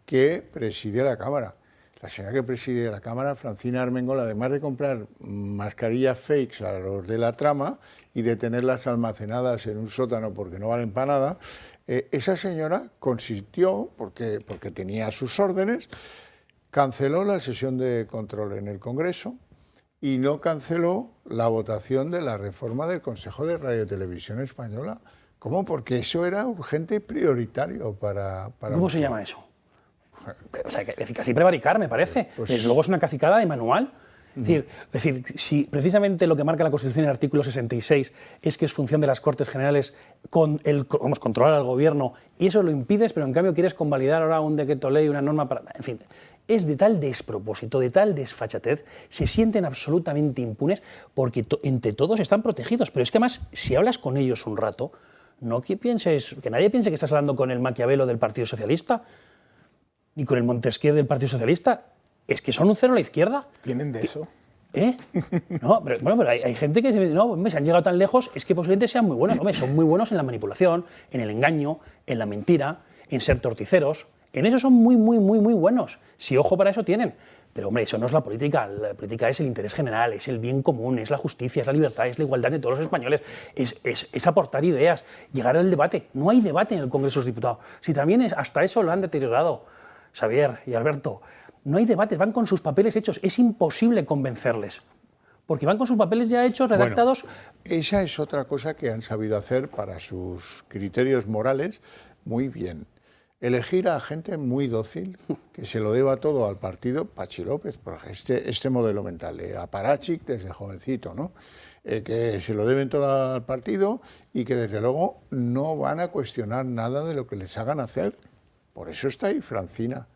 que preside la Cámara. La señora que preside la Cámara, Francina Armengol, además de comprar mascarillas fakes a los de la trama y de tenerlas almacenadas en un sótano porque no valen para nada, esa señora consistió, porque tenía sus órdenes, canceló la sesión de control en el Congreso y no canceló la votación de la reforma del Consejo de Radiotelevisión Española. ¿Cómo? Porque eso era urgente y prioritario para ¿Cómo se llama eso? O sea, casi prevaricar, me parece. Pues, desde luego es una cacicada de manual. Es decir, si precisamente lo que marca la Constitución en el artículo 66 es que es función de las Cortes Generales controlar al Gobierno, y eso lo impides, pero en cambio quieres convalidar ahora un decreto ley, una norma para... En fin, es de tal despropósito, de tal desfachatez, se sienten absolutamente impunes porque entre todos están protegidos. Pero es que además, si hablas con ellos un rato, no que nadie piense que estás hablando con el Maquiavelo del Partido Socialista, ni con el Montesquieu del Partido Socialista. Es que son un cero a la izquierda. ¿Tienen de eso? ¿Eh? No, pero, bueno, pero hay gente que se han llegado tan lejos, es que posiblemente sean muy buenos. Hombre, son muy buenos en la manipulación, en el engaño, en la mentira, en ser torticeros. En eso son muy, muy, muy, muy buenos. Si ojo para eso tienen. Pero, hombre, eso no es la política. La política es el interés general, es el bien común, es la justicia, es la libertad, es la igualdad de todos los españoles, es aportar ideas, llegar al debate. No hay debate en el Congreso de los Diputados. Si también hasta eso lo han deteriorado Xavier y Alberto. No hay debates, van con sus papeles hechos. Es imposible convencerles, porque van con sus papeles ya hechos, redactados. Bueno, esa es otra cosa que han sabido hacer para sus criterios morales muy bien. Elegir a gente muy dócil, que se lo deba todo al partido. Pachi López, por este modelo mental, a Parachic desde jovencito, ¿no? Que se lo deben todo al partido y que desde luego no van a cuestionar nada de lo que les hagan hacer. Por eso está ahí Francina.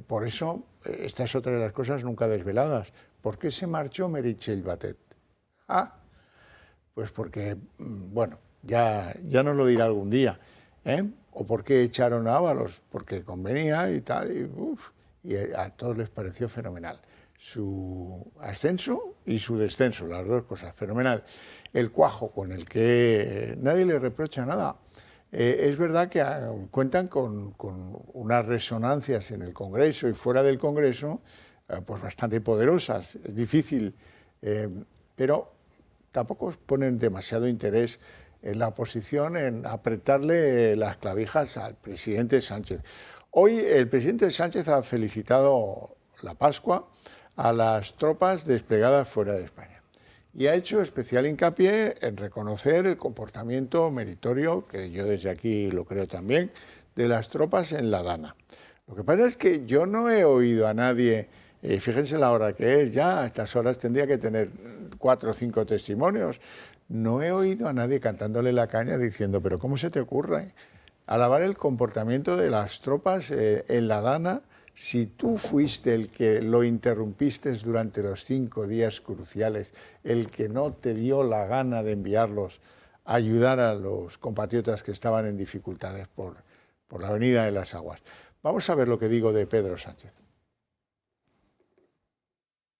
Por eso, esta es otra de las cosas nunca desveladas. ¿Por qué se marchó Meritxell Batet? Pues porque, bueno, ya nos lo dirá algún día. ¿O por qué echaron a Ábalos? Porque convenía y tal, y a todos les pareció fenomenal. Su ascenso y su descenso, las dos cosas, fenomenal. El cuajo con el que nadie le reprocha nada. Es verdad que cuentan con unas resonancias en el Congreso y fuera del Congreso, pues bastante poderosas. Es difícil, pero tampoco ponen demasiado interés en la oposición en apretarle las clavijas al presidente Sánchez. Hoy el presidente Sánchez ha felicitado la Pascua a las tropas desplegadas fuera de España. Y ha hecho especial hincapié en reconocer el comportamiento meritorio, que yo desde aquí lo creo también, de las tropas en la Dana. Lo que pasa es que yo no he oído a nadie, fíjense la hora que es, ya a estas horas tendría que tener 4 o 5 testimonios, no he oído a nadie cantándole la caña diciendo, pero ¿cómo se te ocurre alabar el comportamiento de las tropas en la Dana si tú fuiste el que lo interrumpiste durante los 5 días cruciales, el que no te dio la gana de enviarlos a ayudar a los compatriotas que estaban en dificultades por la Avenida de las Aguas? Vamos a ver lo que digo de Pedro Sánchez.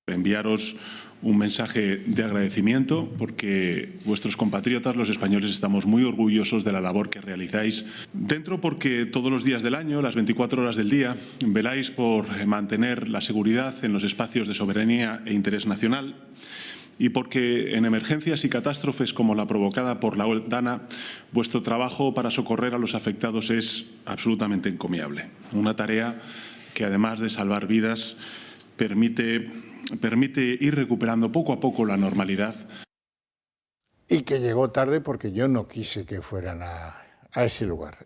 Enviaros un mensaje de agradecimiento porque vuestros compatriotas, los españoles, estamos muy orgullosos de la labor que realizáis. Dentro porque todos los días del año, las 24 horas del día, veláis por mantener la seguridad en los espacios de soberanía e interés nacional, y porque en emergencias y catástrofes como la provocada por la Dana, vuestro trabajo para socorrer a los afectados es absolutamente encomiable. Una tarea que, además de salvar vidas, permite ir recuperando poco a poco la normalidad. Y que llegó tarde porque yo no quise que fueran a ese lugar.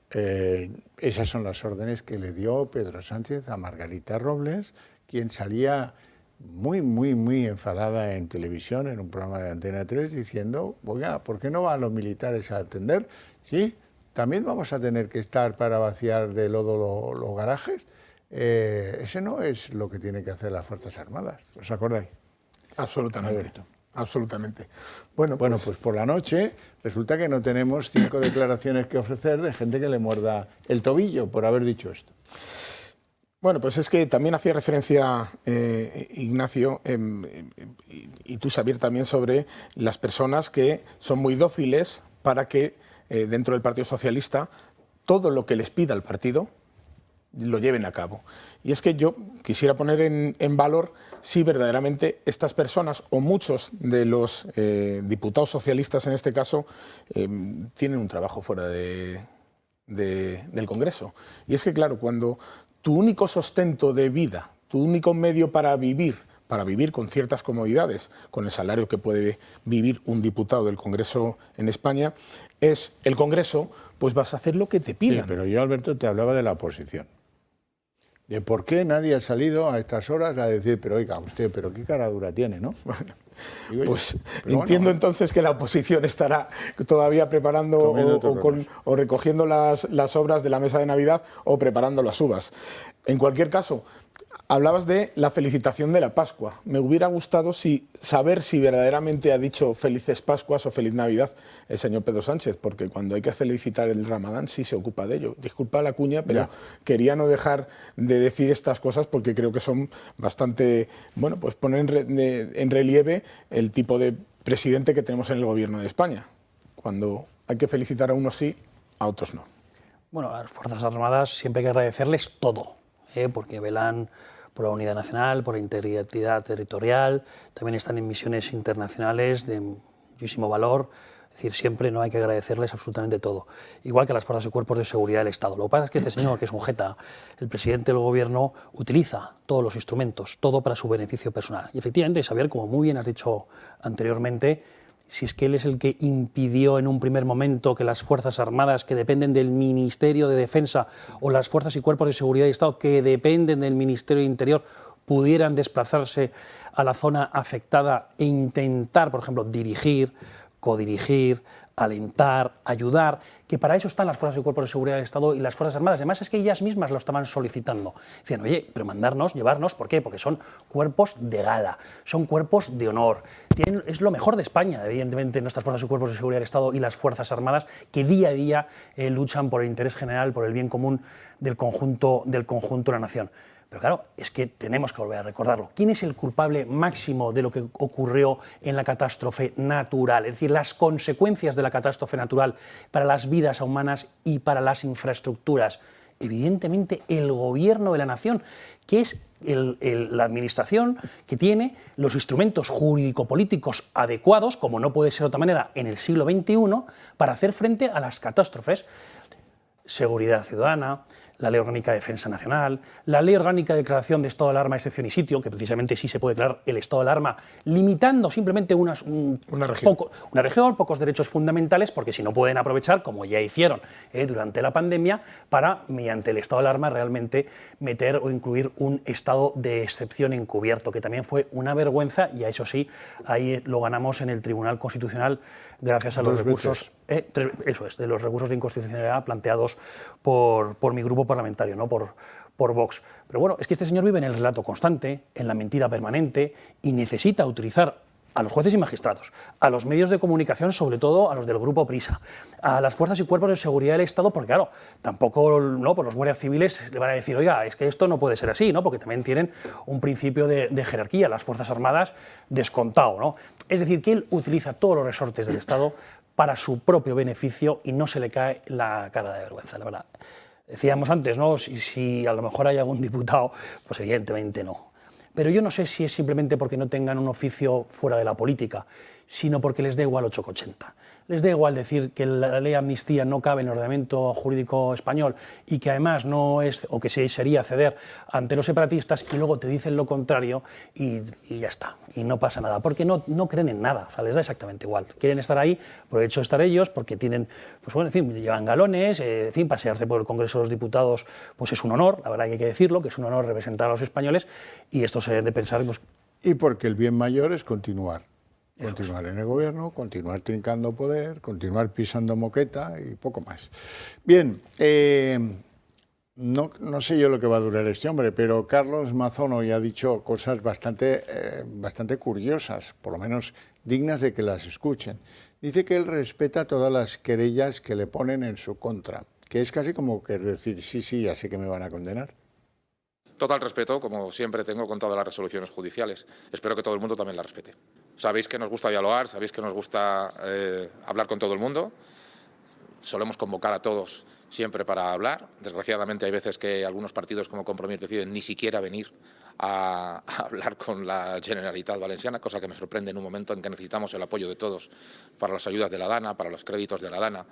Esas son las órdenes que le dio Pedro Sánchez a Margarita Robles, quien salía muy enfadada en televisión, en un programa de Antena 3, diciendo, oiga, ¿por qué no van los militares a atender? Sí, también vamos a tener que estar para vaciar de lodo los garajes. Ese no es lo que tienen que hacer las Fuerzas Armadas, ¿os acordáis? Absolutamente. Absolutamente. Bueno, pues por la noche resulta que no tenemos 5 declaraciones que ofrecer de gente que le muerda el tobillo por haber dicho esto. Bueno, pues es que también hacía referencia Ignacio y tú, Xavier, también sobre las personas que son muy dóciles para que dentro del Partido Socialista todo lo que les pida el partido lo lleven a cabo. Y es que yo quisiera poner en valor si verdaderamente estas personas, o muchos de los diputados socialistas en este caso, tienen un trabajo fuera del Congreso. Y es que, claro, cuando tu único sustento de vida, tu único medio para vivir con ciertas comodidades, con el salario que puede vivir un diputado del Congreso en España, es el Congreso, pues vas a hacer lo que te pidan. Sí, pero yo, Alberto, te hablaba de la oposición. De por qué nadie ha salido a estas horas a decir, pero oiga, usted, pero qué cara dura tiene, ¿no? Bueno, pues entiendo entonces que la oposición estará todavía preparando o recogiendo las obras de la mesa de Navidad o preparando las uvas. En cualquier caso, hablabas de la felicitación de la Pascua. Me hubiera gustado saber si verdaderamente ha dicho felices Pascuas o feliz Navidad el señor Pedro Sánchez, porque cuando hay que felicitar el Ramadán sí se ocupa de ello. Disculpa la cuña, pero quería no dejar de decir estas cosas porque creo que son bastante, bueno, pues poner en relieve el tipo de presidente que tenemos en el gobierno de España. Cuando hay que felicitar a unos sí, a otros no. Bueno, a las Fuerzas Armadas siempre hay que agradecerles todo, porque velan por la unidad nacional, por la integridad territorial, también están en misiones internacionales de muchísimo valor. Es decir, siempre no hay que agradecerles absolutamente todo. Igual que a las fuerzas y cuerpos de seguridad del Estado. Lo que pasa es que este señor, que es un jeta, el presidente del gobierno, utiliza todos los instrumentos, todo para su beneficio personal. Y efectivamente, Xavier, como muy bien has dicho anteriormente, si es que él es el que impidió en un primer momento que las Fuerzas Armadas, que dependen del Ministerio de Defensa, o las fuerzas y cuerpos de seguridad del Estado, que dependen del Ministerio de Interior, pudieran desplazarse a la zona afectada e intentar, por ejemplo, dirigir, codirigir, alentar, ayudar, que para eso están las fuerzas y cuerpos de seguridad del Estado y las Fuerzas Armadas. Además es que ellas mismas lo estaban solicitando. Decían, oye, pero mandarnos, llevarnos, ¿por qué? Porque son cuerpos de gala, son cuerpos de honor. Es lo mejor de España, evidentemente, nuestras fuerzas y cuerpos de seguridad del Estado y las Fuerzas Armadas, que día a día luchan por el interés general, por el bien común del conjunto de la nación. Pero claro, es que tenemos que volver a recordarlo. ¿Quién es el culpable máximo de lo que ocurrió en la catástrofe natural? Es decir, las consecuencias de la catástrofe natural para las vidas humanas y para las infraestructuras. Evidentemente, el gobierno de la nación, que es la administración que tiene los instrumentos jurídico-políticos adecuados, como no puede ser de otra manera en el siglo XXI, para hacer frente a las catástrofes. Seguridad ciudadana, la Ley Orgánica de Defensa Nacional, la Ley Orgánica de Declaración de Estado de Alarma, Excepción y Sitio, que precisamente sí se puede declarar el estado de alarma, limitando simplemente una región, pocos derechos fundamentales, porque si no pueden aprovechar, como ya hicieron durante la pandemia, para, mediante el estado de alarma, realmente meter o incluir un estado de excepción encubierto, que también fue una vergüenza, y a eso sí, ahí lo ganamos en el Tribunal Constitucional gracias a los recursos, de los recursos de inconstitucionalidad planteados por mi grupo parlamentario, ¿no? por Vox. Pero bueno, es que este señor vive en el relato constante, en la mentira permanente, y necesita utilizar a los jueces y magistrados, a los medios de comunicación, sobre todo a los del Grupo Prisa, a las fuerzas y cuerpos de seguridad del Estado, porque claro, tampoco por los guardias civiles le van a decir, oiga, es que esto no puede ser así, ¿no? Porque también tienen un principio de jerarquía, las Fuerzas Armadas descontado, ¿no? Es decir, que él utiliza todos los resortes del Estado para su propio beneficio y no se le cae la cara de vergüenza, la verdad. Decíamos antes, ¿no? Si a lo mejor hay algún diputado, pues evidentemente no. Pero yo no sé si es simplemente porque no tengan un oficio fuera de la política, sino porque les da igual 8,80. Les da igual decir que la ley de amnistía no cabe en el ordenamiento jurídico español y que además no es, o que sería ceder ante los separatistas, y luego te dicen lo contrario y ya está, y no pasa nada, porque no creen en nada, o sea, les da exactamente igual. Quieren estar ahí por el hecho de estar ellos, porque tienen, pues bueno, en fin, llevan galones, en fin, pasearse por el Congreso de los Diputados, pues es un honor, la verdad que hay que decirlo, que es un honor representar a los españoles, y esto se debe de pensar, pues... Y porque el bien mayor es continuar. Continuar en el gobierno, continuar trincando poder, continuar pisando moqueta y poco más. Bien, no sé yo lo que va a durar este hombre, pero Carlos Mazón hoy ha dicho cosas bastante curiosas, por lo menos dignas de que las escuchen. Dice que él respeta todas las querellas que le ponen en su contra, que es casi como que decir, sí, ya sé que me van a condenar. Total respeto, como siempre tengo con todas las resoluciones judiciales. Espero que todo el mundo también la respete. Sabéis que nos gusta dialogar, sabéis que nos gusta hablar con todo el mundo. Solemos convocar a todos siempre para hablar. Desgraciadamente hay veces que algunos partidos como Compromís deciden ni siquiera venir a hablar con la Generalitat Valenciana, cosa que me sorprende en un momento en que necesitamos el apoyo de todos para las ayudas de la DANA, para los créditos de la DANA.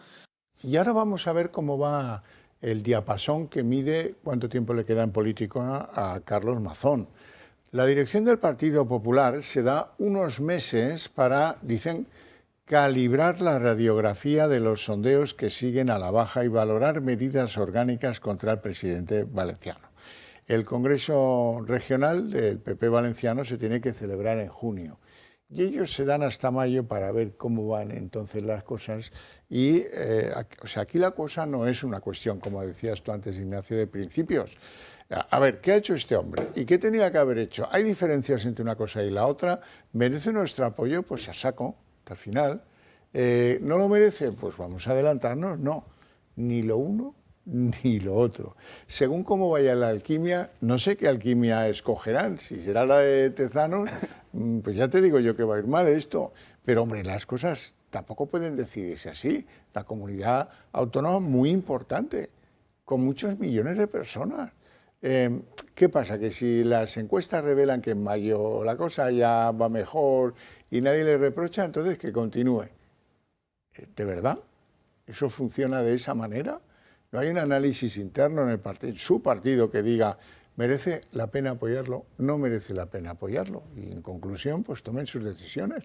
Y ahora vamos a ver cómo va el diapasón que mide cuánto tiempo le queda en política a Carlos Mazón. La dirección del Partido Popular se da unos meses para, dicen, calibrar la radiografía de los sondeos que siguen a la baja y valorar medidas orgánicas contra el presidente valenciano. El Congreso Regional del PP valenciano se tiene que celebrar en junio. Y ellos se dan hasta mayo para ver cómo van entonces las cosas. Y o sea, aquí la cosa no es una cuestión, como decías tú antes, Ignacio, de principios. A ver, ¿qué ha hecho este hombre? ¿Y qué tenía que haber hecho? ¿Hay diferencias entre una cosa y la otra? ¿Merece nuestro apoyo? Pues a saco, hasta el final. ¿No lo merece? Pues vamos a adelantarnos. No, ni lo uno ni lo otro. Según cómo vaya la alquimia, no sé qué alquimia escogerán. Si será la de Tezanos, pues ya te digo yo que va a ir mal esto. Pero, hombre, las cosas tampoco pueden decidirse así. La comunidad autónoma muy importante, con muchos millones de personas. ¿Qué pasa? Que si las encuestas revelan que en mayo la cosa ya va mejor y nadie le reprocha, entonces que continúe. ¿De verdad? ¿Eso funciona de esa manera? ¿No hay un análisis interno en el partido, en su partido, que diga merece la pena apoyarlo, no merece la pena apoyarlo? Y en conclusión, pues tomen sus decisiones.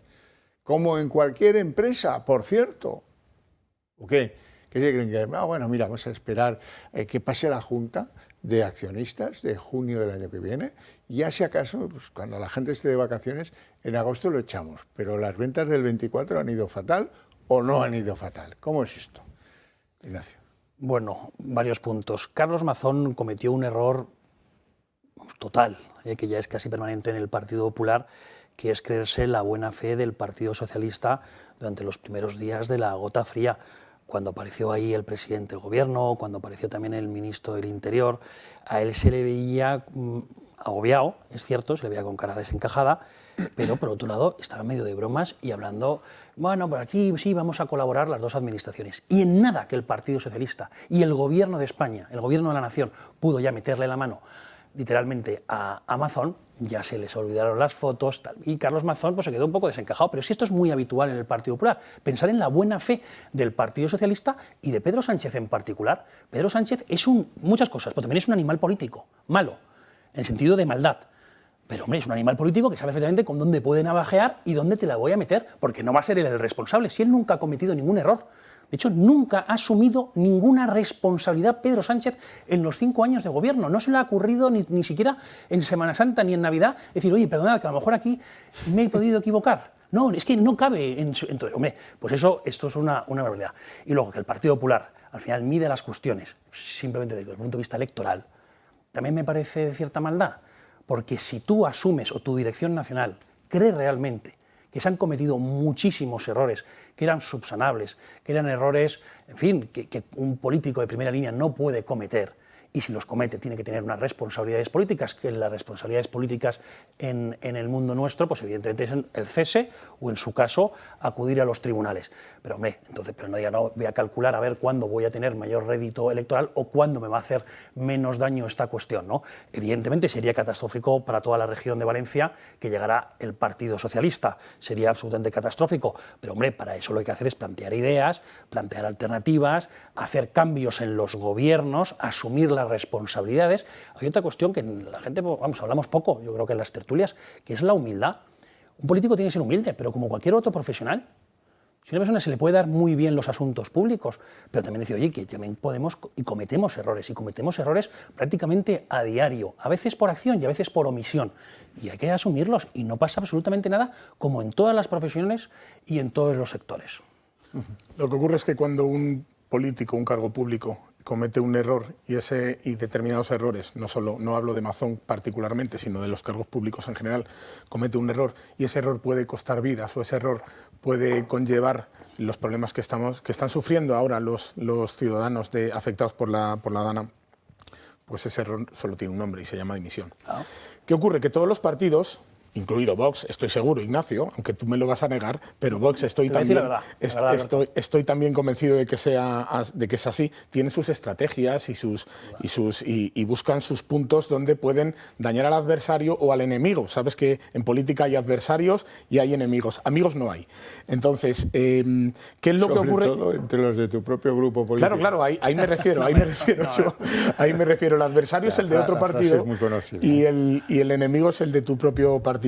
Como en cualquier empresa, por cierto. ¿O qué? ¿Qué se creen que? Bueno, mira, vamos a esperar que pase la Junta de Accionistas de junio del año que viene, y ya si acaso, pues cuando la gente esté de vacaciones, en agosto lo echamos. Pero las ventas del 24 han ido fatal o no han ido fatal. ¿Cómo es esto, Ignacio? Bueno, varios puntos. Carlos Mazón cometió un error total, que ya es casi permanente en el Partido Popular, que es creerse la buena fe del Partido Socialista durante los primeros días de la gota fría, cuando apareció ahí el presidente del gobierno, cuando apareció también el ministro del Interior. A él se le veía agobiado, es cierto, se le veía con cara desencajada, pero por otro lado estaba en medio de bromas y hablando, bueno, por aquí sí vamos a colaborar las dos administraciones. Y en nada que el Partido Socialista y el gobierno de España, el gobierno de la nación, pudo ya meterle la mano literalmente a Mazón, ya se les olvidaron las fotos, tal. Y Carlos Mazón pues, se quedó un poco desencajado. Pero sí, esto es muy habitual en el Partido Popular, pensar en la buena fe del Partido Socialista y de Pedro Sánchez en particular. Pedro Sánchez es muchas cosas, pero también es un animal político, malo, en sentido de maldad. Pero, hombre, es un animal político que sabe perfectamente con dónde puede navajear y dónde te la voy a meter, porque no va a ser él el responsable, si él nunca ha cometido ningún error. De hecho, nunca ha asumido ninguna responsabilidad Pedro Sánchez en los 5 años de gobierno. No se le ha ocurrido ni siquiera en Semana Santa ni en Navidad decir, oye, perdonad, que a lo mejor aquí me he podido equivocar. No, es que no cabe. Entonces, hombre, pues esto es una barbaridad. Y luego, que el Partido Popular al final mide las cuestiones simplemente desde el punto de vista electoral, también me parece de cierta maldad. Porque si tú asumes o tu dirección nacional cree realmente que se han cometido muchísimos errores, que eran subsanables, que eran errores, en fin, que un político de primera línea no puede cometer, y si los comete tiene que tener unas responsabilidades políticas, que las responsabilidades políticas en el mundo nuestro, pues evidentemente es el cese o, en su caso, acudir a los tribunales. Pero, hombre, entonces, ya no voy a calcular a ver cuándo voy a tener mayor rédito electoral o cuándo me va a hacer menos daño esta cuestión, ¿no? Evidentemente sería catastrófico para toda la región de Valencia que llegara el Partido Socialista, sería absolutamente catastrófico, pero, hombre, para eso lo que hay que hacer es plantear ideas, plantear alternativas, hacer cambios en los gobiernos, asumir las responsabilidades. Hay otra cuestión que la gente, hablamos poco, yo creo que en las tertulias, que es la humildad. Un político tiene que ser humilde, pero como cualquier otro profesional. Si a una persona se le puede dar muy bien los asuntos públicos, pero también decir, oye, que también podemos y cometemos errores prácticamente a diario, a veces por acción y a veces por omisión, y hay que asumirlos, y no pasa absolutamente nada, como en todas las profesiones y en todos los sectores. Lo que ocurre es que cuando un político, un cargo público, comete un error y determinados errores, no hablo de Mazón particularmente, sino de los cargos públicos en general, comete un error y ese error puede costar vidas o ese error puede conllevar los problemas que están sufriendo ahora los ciudadanos afectados por la DANA, pues ese error solo tiene un nombre y se llama dimisión. ¿Qué ocurre? Que todos los partidos, incluido Vox, estoy seguro, Ignacio, aunque tú me lo vas a negar, pero Vox estoy también convencido de que es así, tienen sus estrategias y buscan sus puntos donde pueden dañar al adversario o al enemigo. Sabes que en política hay adversarios y hay enemigos, amigos no hay. Entonces, ¿qué es lo que ocurre? Sobre todo entre los de tu propio grupo político. Claro, ahí me refiero, el adversario es el de otro partido y el enemigo es el de tu propio partido.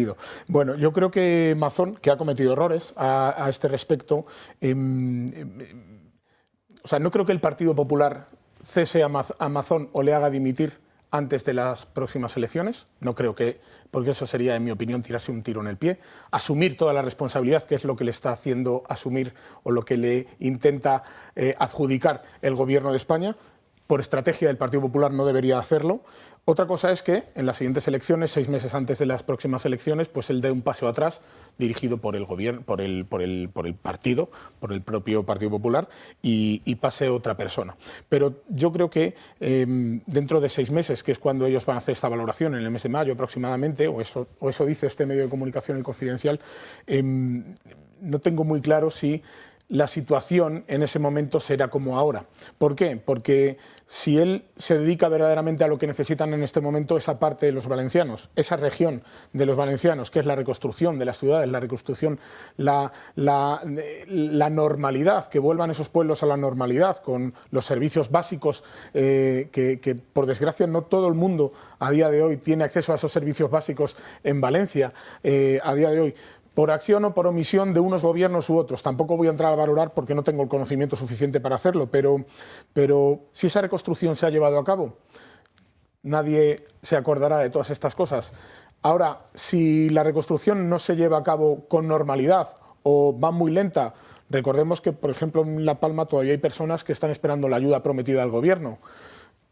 Bueno, yo creo que Mazón, que ha cometido errores a este respecto, no creo que el Partido Popular cese a Mazón o le haga dimitir antes de las próximas elecciones. No creo que, porque eso sería, en mi opinión, tirarse un tiro en el pie. Asumir toda la responsabilidad, que es lo que le está haciendo asumir o lo que le intenta adjudicar el Gobierno de España. Por estrategia del Partido Popular no debería hacerlo. Otra cosa es que en las siguientes elecciones, 6 meses antes de las próximas elecciones, pues él dé un paso atrás, dirigido por el gobierno, por el partido, por el propio Partido Popular, y pase otra persona. Pero yo creo que dentro de 6 meses, que es cuando ellos van a hacer esta valoración, en el mes de mayo aproximadamente, o eso dice este medio de comunicación, El Confidencial, no tengo muy claro si la situación en ese momento será como ahora. ¿Por qué? Porque si él se dedica verdaderamente a lo que necesitan en este momento esa parte de los valencianos, esa región de los valencianos, que es la reconstrucción de las ciudades, la reconstrucción, la normalidad, que vuelvan esos pueblos a la normalidad con los servicios básicos, que por desgracia no todo el mundo a día de hoy tiene acceso a esos servicios básicos en Valencia, a día de hoy, por acción o por omisión de unos gobiernos u otros. Tampoco voy a entrar a valorar porque no tengo el conocimiento suficiente para hacerlo, pero si esa reconstrucción se ha llevado a cabo, nadie se acordará de todas estas cosas. Ahora, si la reconstrucción no se lleva a cabo con normalidad o va muy lenta, recordemos que, por ejemplo, en La Palma todavía hay personas que están esperando la ayuda prometida del Gobierno.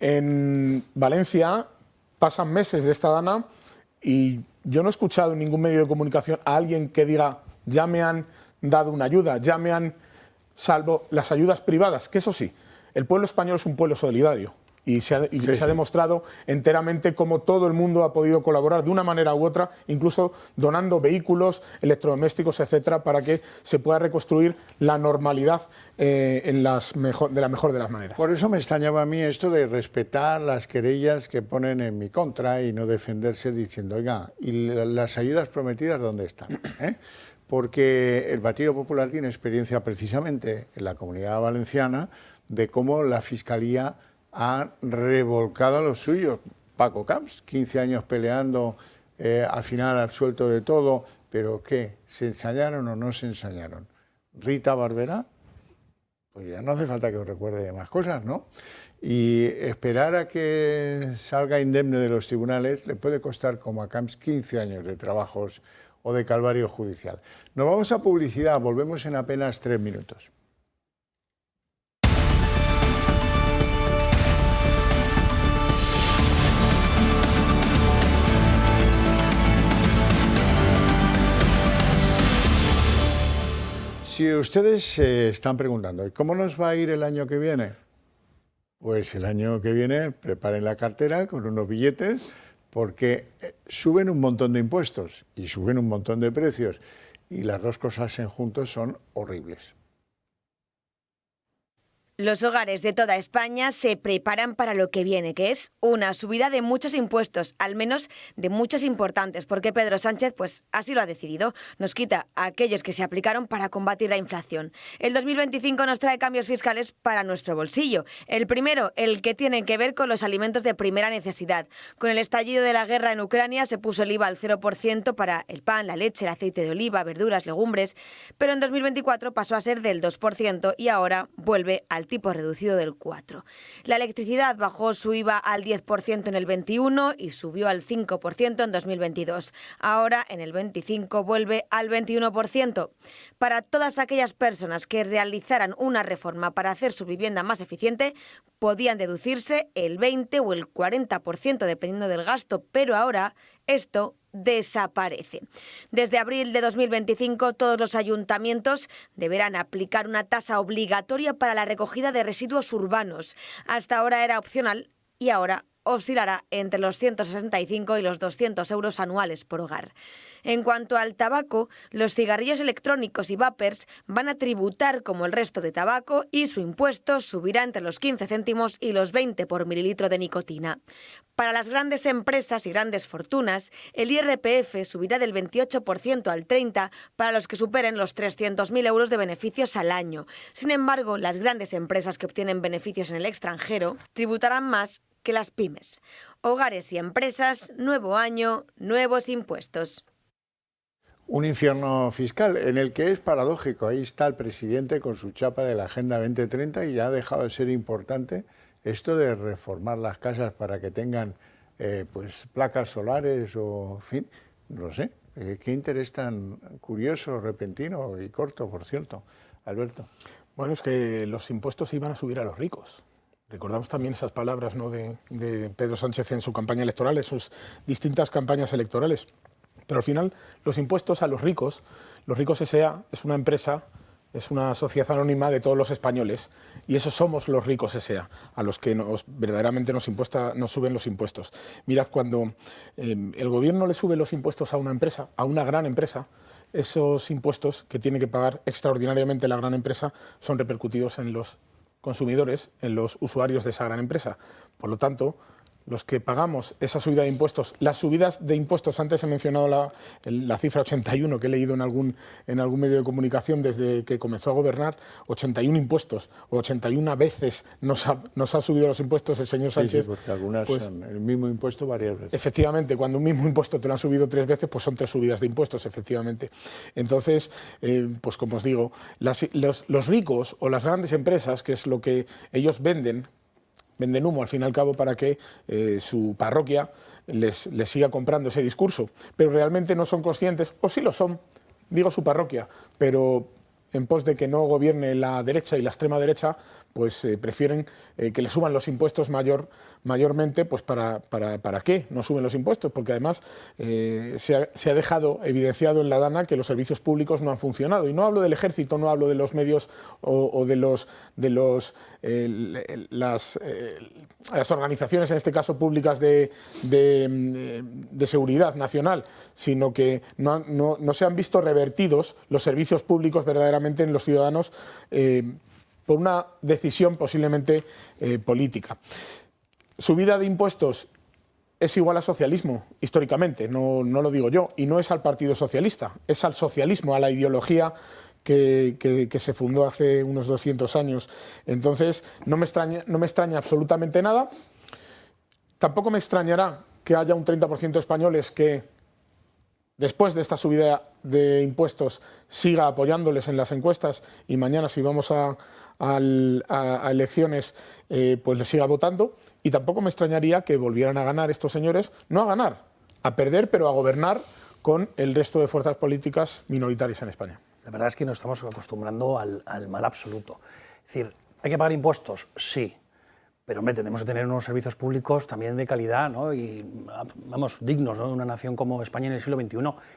En Valencia pasan meses de esta DANA y yo no he escuchado en ningún medio de comunicación a alguien que diga ya me han dado una ayuda, ya me han salvo las ayudas privadas, que eso sí, el pueblo español es un pueblo solidario. Y se ha demostrado enteramente cómo todo el mundo ha podido colaborar de una manera u otra, incluso donando vehículos, electrodomésticos, etcétera, para que se pueda reconstruir la normalidad de la mejor de las maneras. Por eso me extrañaba a mí esto de respetar las querellas que ponen en mi contra y no defenderse diciendo, oiga, ¿y las ayudas prometidas dónde están? Porque el Partido Popular tiene experiencia precisamente en la Comunidad Valenciana de cómo la Fiscalía ha revolcado a los suyos. Paco Camps, 15 años peleando, al final absuelto de todo, pero ¿qué? ¿Se ensañaron o no se ensañaron? Rita Barberá, pues ya no hace falta que os recuerde más cosas, ¿no? Y esperar a que salga indemne de los tribunales le puede costar, como a Camps, 15 años de trabajos o de calvario judicial. Nos vamos a publicidad, volvemos en apenas 3 minutos. Si ustedes se están preguntando, ¿y cómo nos va a ir el año que viene? Pues el año que viene preparen la cartera con unos billetes porque suben un montón de impuestos y suben un montón de precios y las dos cosas en juntos son horribles. Los hogares de toda España se preparan para lo que viene, que es una subida de muchos impuestos, al menos de muchos importantes, porque Pedro Sánchez pues así lo ha decidido. Nos quita a aquellos que se aplicaron para combatir la inflación. El 2025 nos trae cambios fiscales para nuestro bolsillo. El primero, el que tiene que ver con los alimentos de primera necesidad. Con el estallido de la guerra en Ucrania se puso el IVA al 0% para el pan, la leche, el aceite de oliva, verduras, legumbres, pero en 2024 pasó a ser del 2% y ahora vuelve al tipo reducido del 4%. La electricidad bajó su IVA al 10% en el 21 y subió al 5% en 2022. Ahora, en el 25, vuelve al 21%. Para todas aquellas personas que realizaran una reforma para hacer su vivienda más eficiente, podían deducirse el 20 o el 40% dependiendo del gasto, pero ahora esto desaparece. Desde abril de 2025, todos los ayuntamientos deberán aplicar una tasa obligatoria para la recogida de residuos urbanos. Hasta ahora era opcional y ahora oscilará entre los 165 y los 200 euros anuales por hogar. En cuanto al tabaco, los cigarrillos electrónicos y vapers van a tributar como el resto de tabaco y su impuesto subirá entre los 15 céntimos y los 20 por mililitro de nicotina. Para las grandes empresas y grandes fortunas, el IRPF subirá del 28% al 30% para los que superen los 300.000 euros de beneficios al año. Sin embargo, las grandes empresas que obtienen beneficios en el extranjero tributarán más que las pymes. Hogares y empresas, nuevo año, nuevos impuestos. Un infierno fiscal en el que es paradójico. Ahí está el presidente con su chapa de la Agenda 2030 y ya ha dejado de ser importante esto de reformar las casas para que tengan pues placas solares o, en fin, no sé. Qué interés tan curioso, repentino y corto, por cierto. Alberto. Bueno, es que los impuestos iban a subir a los ricos. Recordamos también esas palabras, ¿no?, de Pedro Sánchez en su campaña electoral, en sus distintas campañas electorales. Pero al final, los impuestos a los ricos S.A. es una empresa, es una sociedad anónima de todos los españoles, y esos somos los ricos S.A., a los que verdaderamente nos suben los impuestos. Mirad, cuando el gobierno le sube los impuestos a una empresa, a una gran empresa, esos impuestos que tiene que pagar extraordinariamente la gran empresa son repercutidos en los consumidores, en los usuarios de esa gran empresa. Por lo tanto, los que pagamos esa subida de impuestos, las subidas de impuestos, antes he mencionado la cifra 81 que he leído en algún medio de comunicación desde que comenzó a gobernar, 81 impuestos, o 81 veces nos ha subido los impuestos el señor Sánchez. Sí, porque algunas son el mismo impuesto varias veces. Efectivamente, cuando un mismo impuesto te lo han subido 3 veces, pues son 3 subidas de impuestos, efectivamente. Entonces, pues como os digo, los ricos o las grandes empresas, que es lo que ellos venden humo al fin y al cabo para que su parroquia les siga comprando ese discurso, pero realmente no son conscientes, o sí lo son, digo su parroquia, pero en pos de que no gobierne la derecha y la extrema derecha, pues prefieren que le suban los impuestos mayormente, pues ¿para qué no suben los impuestos? Porque además se ha dejado evidenciado en la Dana que los servicios públicos no han funcionado. Y no hablo del ejército, no hablo de los medios o de las organizaciones, en este caso públicas de seguridad nacional, sino que no se han visto revertidos los servicios públicos verdaderamente en los ciudadanos por una decisión posiblemente política. Subida de impuestos es igual a socialismo, históricamente, no lo digo yo, y no es al Partido Socialista, es al socialismo, a la ideología que se fundó hace unos 200 años. Entonces, no me extraña absolutamente nada. Tampoco me extrañará que haya un 30% de españoles que, después de esta subida de impuestos, siga apoyándoles en las encuestas y mañana, si vamos a elecciones, pues les siga votando. Y tampoco me extrañaría que volvieran a ganar estos señores, no a ganar, a perder, pero a gobernar con el resto de fuerzas políticas minoritarias en España. La verdad es que nos estamos acostumbrando al mal absoluto. Es decir, ¿hay que pagar impuestos? Sí. Pero, hombre, tenemos que tener unos servicios públicos también de calidad, ¿no? Y, vamos, dignos, ¿no?, de una nación como España en el siglo XXI.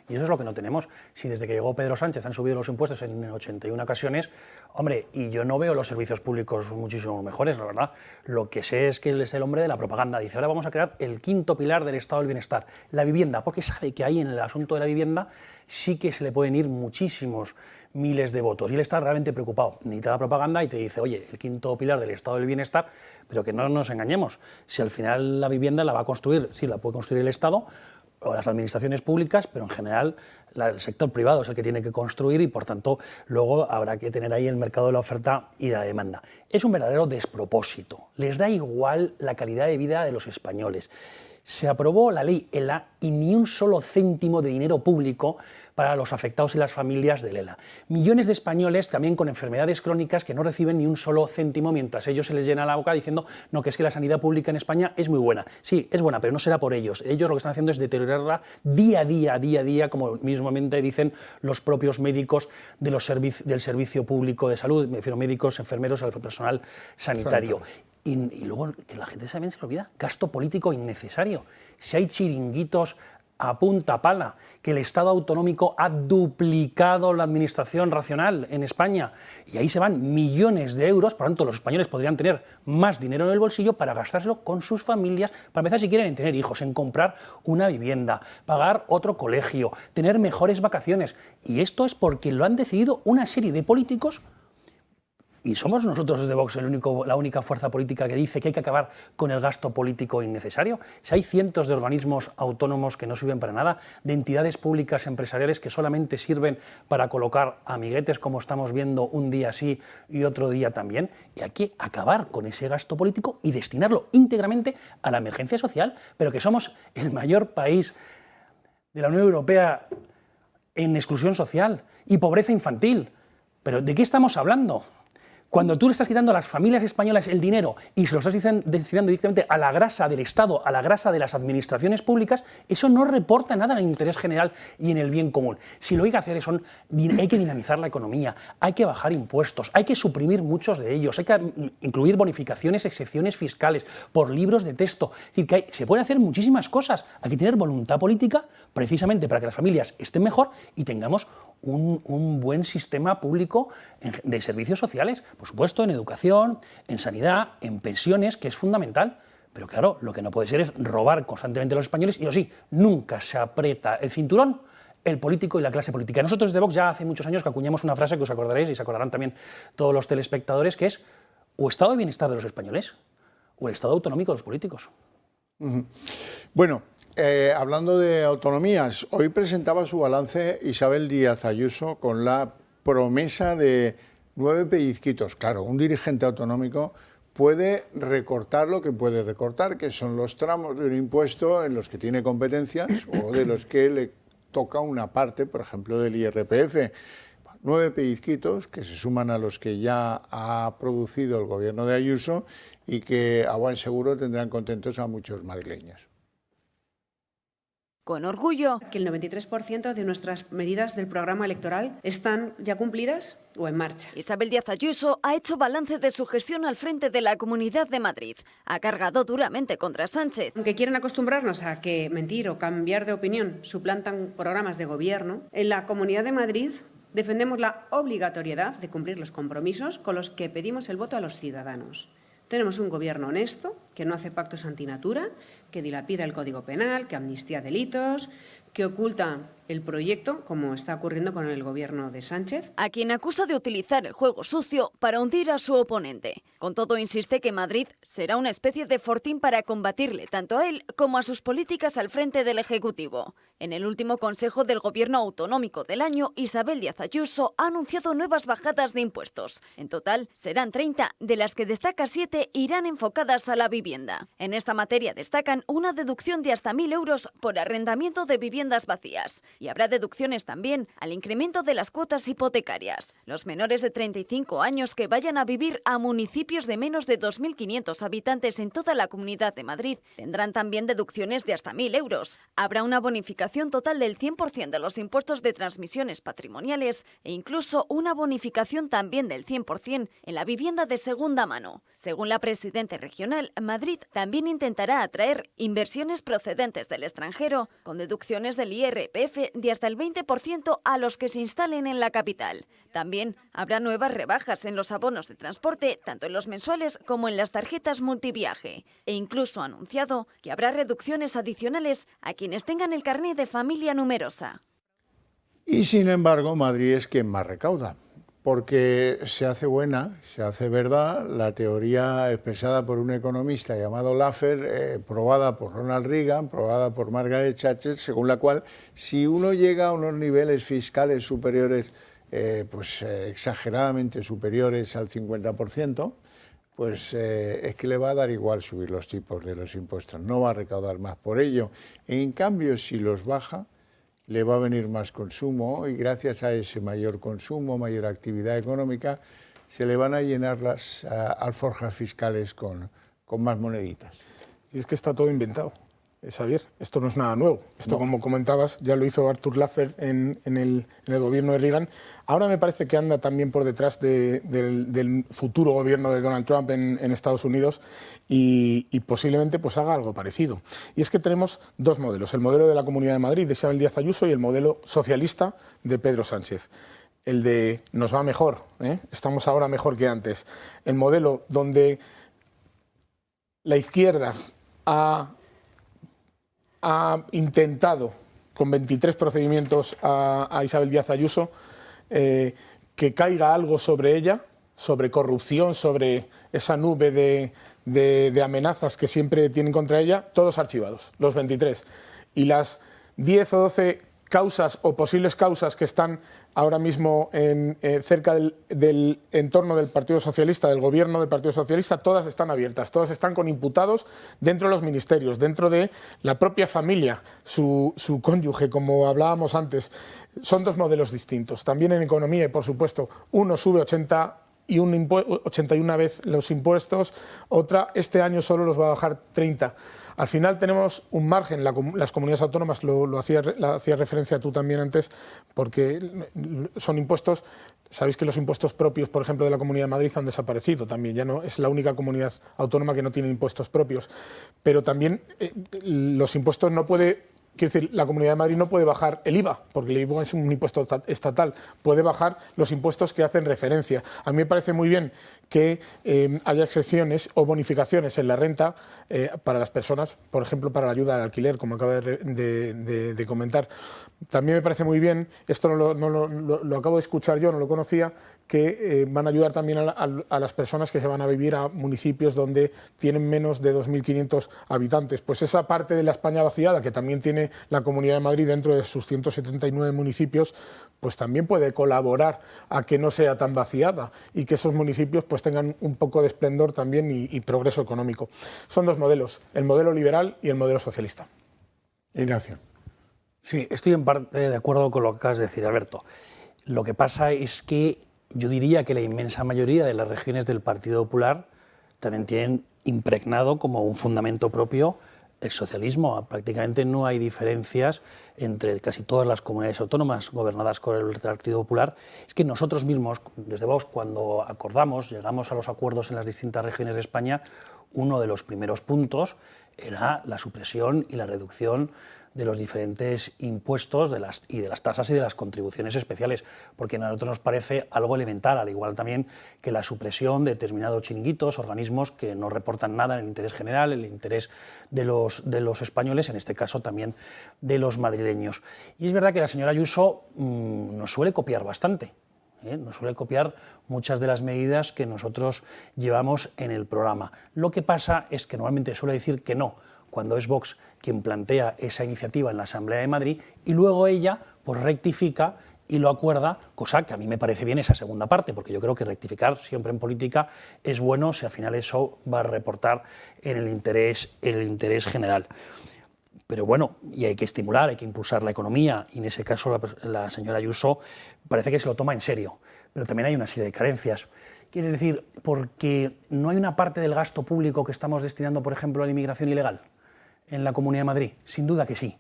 Y eso es lo que no tenemos. Si desde que llegó Pedro Sánchez han subido los impuestos en 81 ocasiones, hombre, y yo no veo los servicios públicos muchísimo mejores, la verdad. Lo que sé es que él es el hombre de la propaganda. Dice, ahora vamos a crear el quinto pilar del estado del bienestar, la vivienda, porque sabe que ahí en el asunto de la vivienda sí que se le pueden ir muchísimos miles de votos. Y él está realmente preocupado. Necesita la propaganda y te dice, oye, el quinto pilar del estado del bienestar, pero que no nos engañemos. Si al final la vivienda la va a construir, sí, la puede construir el Estado o las administraciones públicas, pero en general el sector privado es el que tiene que construir y, por tanto, luego habrá que tener ahí el mercado de la oferta y de la demanda. Es un verdadero despropósito. Les da igual la calidad de vida de los españoles. Se aprobó la ley ELA y ni un solo céntimo de dinero público para los afectados y las familias del ELA. Millones de españoles también con enfermedades crónicas que no reciben ni un solo céntimo, mientras ellos se les llena la boca diciendo no, que es que la sanidad pública en España es muy buena. Sí, es buena, pero no será por ellos. Ellos lo que están haciendo es deteriorarla día a día, como mismamente dicen los propios médicos de del servicio público de salud, me refiero a médicos, enfermeros, al personal sanitario. Y luego, que la gente también se le olvida, gasto político innecesario. Si hay chiringuitos a punta pala, que el Estado autonómico ha duplicado la administración racional en España, y ahí se van millones de euros, por lo tanto los españoles podrían tener más dinero en el bolsillo para gastárselo con sus familias, para empezar si quieren en tener hijos, en comprar una vivienda, pagar otro colegio, tener mejores vacaciones. Y esto es porque lo han decidido una serie de políticos. Y somos nosotros desde Vox la única fuerza política que dice que hay que acabar con el gasto político innecesario. Si hay cientos de organismos autónomos que no sirven para nada, de entidades públicas empresariales que solamente sirven para colocar amiguetes, como estamos viendo un día sí y otro día también, y hay que acabar con ese gasto político y destinarlo íntegramente a la emergencia social, pero que somos el mayor país de la Unión Europea en exclusión social y pobreza infantil. ¿Pero de qué estamos hablando? Cuando tú le estás quitando a las familias españolas el dinero y se lo estás destinando directamente a la grasa del Estado, a la grasa de las administraciones públicas, eso no reporta nada al interés general y en el bien común. Si lo que hay que hacer hay que dinamizar la economía, hay que bajar impuestos, hay que suprimir muchos de ellos, hay que incluir bonificaciones, excepciones fiscales por libros de texto. Es decir, que se pueden hacer muchísimas cosas. Hay que tener voluntad política precisamente para que las familias estén mejor y tengamos un buen sistema público de servicios sociales, por supuesto, en educación, en sanidad, en pensiones, que es fundamental. Pero claro, lo que no puede ser es robar constantemente a los españoles y así, nunca se aprieta el cinturón el político y la clase política. Nosotros de Vox ya hace muchos años que acuñamos una frase que os acordaréis y se acordarán también todos los telespectadores, que es o estado de bienestar de los españoles o el estado autonómico de los políticos. Bueno, hablando de autonomías, hoy presentaba su balance Isabel Díaz Ayuso con la promesa de 9 pellizquitos. Claro, un dirigente autonómico puede recortar lo que puede recortar, que son los tramos de un impuesto en los que tiene competencias o de los que le toca una parte, por ejemplo, del IRPF. 9 pellizquitos que se suman a los que ya ha producido el gobierno de Ayuso y que a buen seguro tendrán contentos a muchos madrileños. con orgullo. Que el 93% de nuestras medidas del programa electoral están ya cumplidas o en marcha. Isabel Díaz Ayuso ha hecho balance de su gestión al frente de la Comunidad de Madrid. Ha cargado duramente contra Sánchez. Aunque quieren acostumbrarnos a que mentir o cambiar de opinión suplantan programas de gobierno, en la Comunidad de Madrid defendemos la obligatoriedad de cumplir los compromisos con los que pedimos el voto a los ciudadanos. Tenemos un gobierno honesto, que no hace pactos antinatura, que dilapida el Código Penal, que amnistía delitos, que oculta el proyecto, como está ocurriendo con el gobierno de Sánchez. A quien acusa de utilizar el juego sucio para hundir a su oponente. Con todo, insiste que Madrid será una especie de fortín para combatirle tanto a él como a sus políticas al frente del Ejecutivo. En el último Consejo del Gobierno Autonómico del año, Isabel Díaz Ayuso ha anunciado nuevas bajadas de impuestos. En total, serán 30, de las que destaca 7 irán enfocadas a la vivienda. En esta materia destacan una deducción de hasta 1.000 euros por arrendamiento de viviendas vacías. Y habrá deducciones también al incremento de las cuotas hipotecarias. Los menores de 35 años que vayan a vivir a municipios de menos de 2.500 habitantes en toda la Comunidad de Madrid tendrán también deducciones de hasta 1.000 euros. Habrá una bonificación total del 100% de los impuestos de transmisiones patrimoniales e incluso una bonificación también del 100% en la vivienda de segunda mano. Según la presidenta regional, Madrid también intentará atraer inversiones procedentes del extranjero con deducciones del IRPF de hasta el 20% a los que se instalen en la capital. También habrá nuevas rebajas en los abonos de transporte, tanto en los mensuales como en las tarjetas multiviaje. E incluso ha anunciado que habrá reducciones adicionales a quienes tengan el carné de familia numerosa. Y sin embargo, Madrid es quien más recauda, porque se hace buena, se hace verdad la teoría expresada por un economista llamado Laffer, probada por Ronald Reagan, probada por Margaret Thatcher, según la cual si uno llega a unos niveles fiscales superiores, exageradamente superiores al 50%, pues es que le va a dar igual subir los tipos de los impuestos, no va a recaudar más por ello. En cambio, si los baja, le va a venir más consumo y gracias a ese mayor consumo, mayor actividad económica, se le van a llenar las alforjas fiscales con más moneditas. Y es que está todo inventado, Xavier. Esto no es nada nuevo. Esto, como comentabas, ya lo hizo Arthur Laffer en el gobierno de Reagan. Ahora me parece que anda también por detrás del futuro gobierno de Donald Trump en Estados Unidos y posiblemente pues haga algo parecido. Y es que tenemos dos modelos, el modelo de la Comunidad de Madrid de Isabel Díaz Ayuso y el modelo socialista de Pedro Sánchez. El de nos va mejor, estamos ahora mejor que antes. El modelo donde la izquierda ha intentado, con 23 procedimientos a Isabel Díaz Ayuso, que caiga algo sobre ella, sobre corrupción, sobre esa nube de amenazas que siempre tienen contra ella, todos archivados, los 23. Y las 10 o 12 causas o posibles causas que están ahora mismo cerca del entorno del Partido Socialista, del gobierno del Partido Socialista, todas están abiertas, todas están con imputados dentro de los ministerios, dentro de la propia familia, su cónyuge, como hablábamos antes. Son dos modelos distintos. También en economía, y por supuesto, uno sube 81 veces los impuestos, otra este año solo los va a bajar 30. Al final tenemos un margen, las comunidades autónomas, lo hacías referencia tú también antes, porque son impuestos, sabéis que los impuestos propios, por ejemplo, de la Comunidad de Madrid han desaparecido también, ya no es la única comunidad autónoma que no tiene impuestos propios, pero también los impuestos no puede... Quiero decir, la Comunidad de Madrid no puede bajar el IVA, porque el IVA es un impuesto estatal. Puede bajar los impuestos que hacen referencia. A mí me parece muy bien que haya excepciones o bonificaciones en la renta para las personas, por ejemplo, para la ayuda al alquiler, como acaba de comentar. También me parece muy bien, esto lo acabo de escuchar yo, no lo conocía, que van a ayudar también a las personas que se van a vivir a municipios donde tienen menos de 2.500 habitantes. Pues esa parte de la España vaciada, que también tiene la Comunidad de Madrid dentro de sus 179 municipios, pues también puede colaborar a que no sea tan vaciada y que esos municipios pues tengan un poco de esplendor también y progreso económico. Son dos modelos, el modelo liberal y el modelo socialista. Ignacio. Sí, estoy en parte de acuerdo con lo que acabas de decir, Alberto. Lo que pasa es que yo diría que la inmensa mayoría de las regiones del Partido Popular también tienen impregnado como un fundamento propio el socialismo. Prácticamente no hay diferencias entre casi todas las comunidades autónomas gobernadas por el Partido Popular. Es que nosotros mismos, desde Vox, cuando llegamos a los acuerdos en las distintas regiones de España, uno de los primeros puntos era la supresión y la reducción de los diferentes impuestos de las tasas y de las contribuciones especiales, porque a nosotros nos parece algo elemental, al igual también que la supresión de determinados chiringuitos, organismos que no reportan nada en el interés general, el interés de los españoles, en este caso también de los madrileños. Y es verdad que la señora Ayuso nos suele copiar bastante. Nos suele copiar muchas de las medidas que nosotros llevamos en el programa. Lo que pasa es que normalmente suele decir que no, cuando es Vox quien plantea esa iniciativa en la Asamblea de Madrid, y luego ella pues rectifica y lo acuerda, cosa que a mí me parece bien esa segunda parte, porque yo creo que rectificar siempre en política es bueno si al final eso va a reportar en el interés general. Pero bueno, y hay que estimular, hay que impulsar la economía, y en ese caso la señora Ayuso parece que se lo toma en serio, pero también hay una serie de carencias. Quiere decir, porque no hay una parte del gasto público que estamos destinando, por ejemplo, a la inmigración ilegal en la Comunidad de Madrid. Sin duda que sí.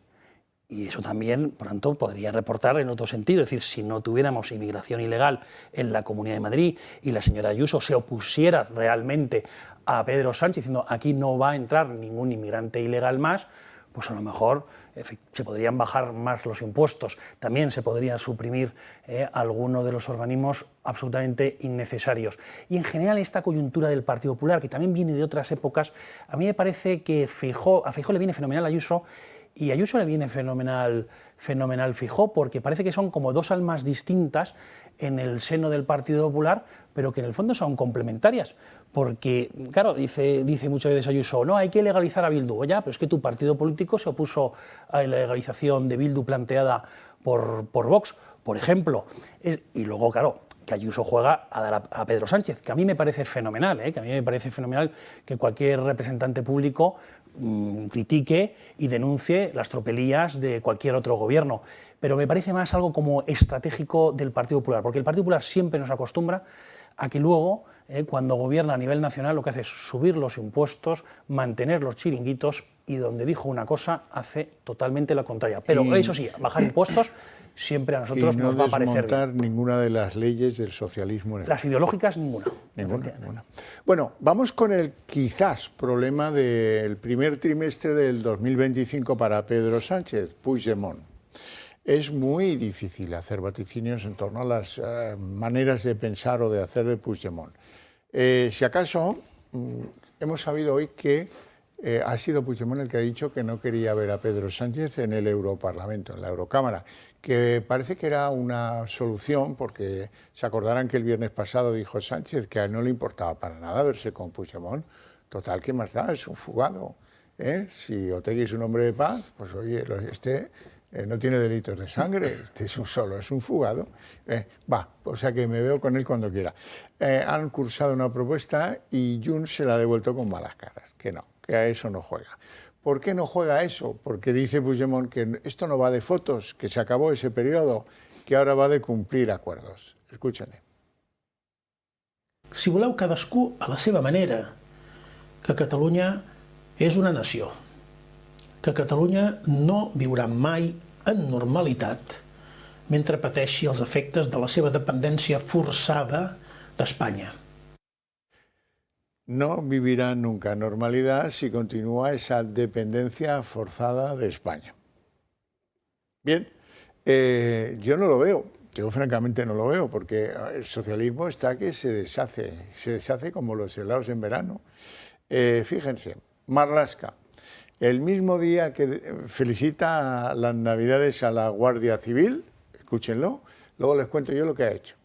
Y eso también, por tanto, podría reportar en otro sentido. Es decir, si no tuviéramos inmigración ilegal en la Comunidad de Madrid y la señora Ayuso se opusiera realmente a Pedro Sánchez diciendo aquí no va a entrar ningún inmigrante ilegal más, pues a lo mejor se podrían bajar más los impuestos, también se podrían suprimir algunos de los organismos absolutamente innecesarios. Y en general esta coyuntura del Partido Popular, que también viene de otras épocas, a mí me parece que a Feijóo le viene fenomenal a Ayuso, y a Ayuso le viene fenomenal Feijóo, porque parece que son como dos almas distintas en el seno del Partido Popular, pero que en el fondo son complementarias. Porque, claro, dice muchas veces Ayuso, no, hay que legalizar a Bildu. Ya, pero es que tu partido político se opuso a la legalización de Bildu planteada por Vox, por ejemplo. Y luego, claro, que Ayuso juega a dar a Pedro Sánchez, que a mí me parece fenomenal, que a mí me parece fenomenal que cualquier representante público critique y denuncie las tropelías de cualquier otro gobierno. Pero me parece más algo como estratégico del Partido Popular, porque el Partido Popular siempre nos acostumbra a que luego, cuando gobierna a nivel nacional, lo que hace es subir los impuestos, mantener los chiringuitos, y donde dijo una cosa, hace totalmente la contraria. Pero eso sí, bajar impuestos siempre a nosotros nos va a parecer bien. Y no desmontar ninguna de las leyes del socialismo. Las ideológicas, ninguna. Ninguna. Bueno, vamos con el quizás problema del primer trimestre del 2025 para Pedro Sánchez, Puigdemont. Es muy difícil hacer vaticinios en torno a las maneras de pensar o de hacer de Puigdemont. Si acaso, hemos sabido hoy que ha sido Puigdemont el que ha dicho que no quería ver a Pedro Sánchez en el Europarlamento, en la Eurocámara, que parece que era una solución, porque se acordarán que el viernes pasado dijo Sánchez que a él no le importaba para nada verse con Puigdemont. Total, ¿qué más da? Es un fugado. Si Otegi es un hombre de paz, pues oye, no tiene delitos de sangre, es un fugado. O sea que me veo con él cuando quiera. Han cursado una propuesta y Junts se la ha devuelto con malas caras, que no, que a eso no juega. ¿Por qué no juega a eso? Porque dice Puigdemont que esto no va de fotos, que se acabó ese periodo, que ahora va de cumplir acuerdos. Escúchenle. Si voleu, cadascú a la seva manera, que Catalunya és una nació, que Catalunya no viurà mai en normalitat mentre pateixi els efectes de la seva dependència forçada d'Espanya. No vivirá nunca en normalidad si continúa esa dependencia forzada de España. Bien, yo no lo veo, yo francamente no lo veo, porque el socialismo está que se deshace como los helados en verano. Fíjense, Marlaska, el mismo día que felicita las Navidades a la Guardia Civil, escúchenlo, luego les cuento yo lo que ha hecho.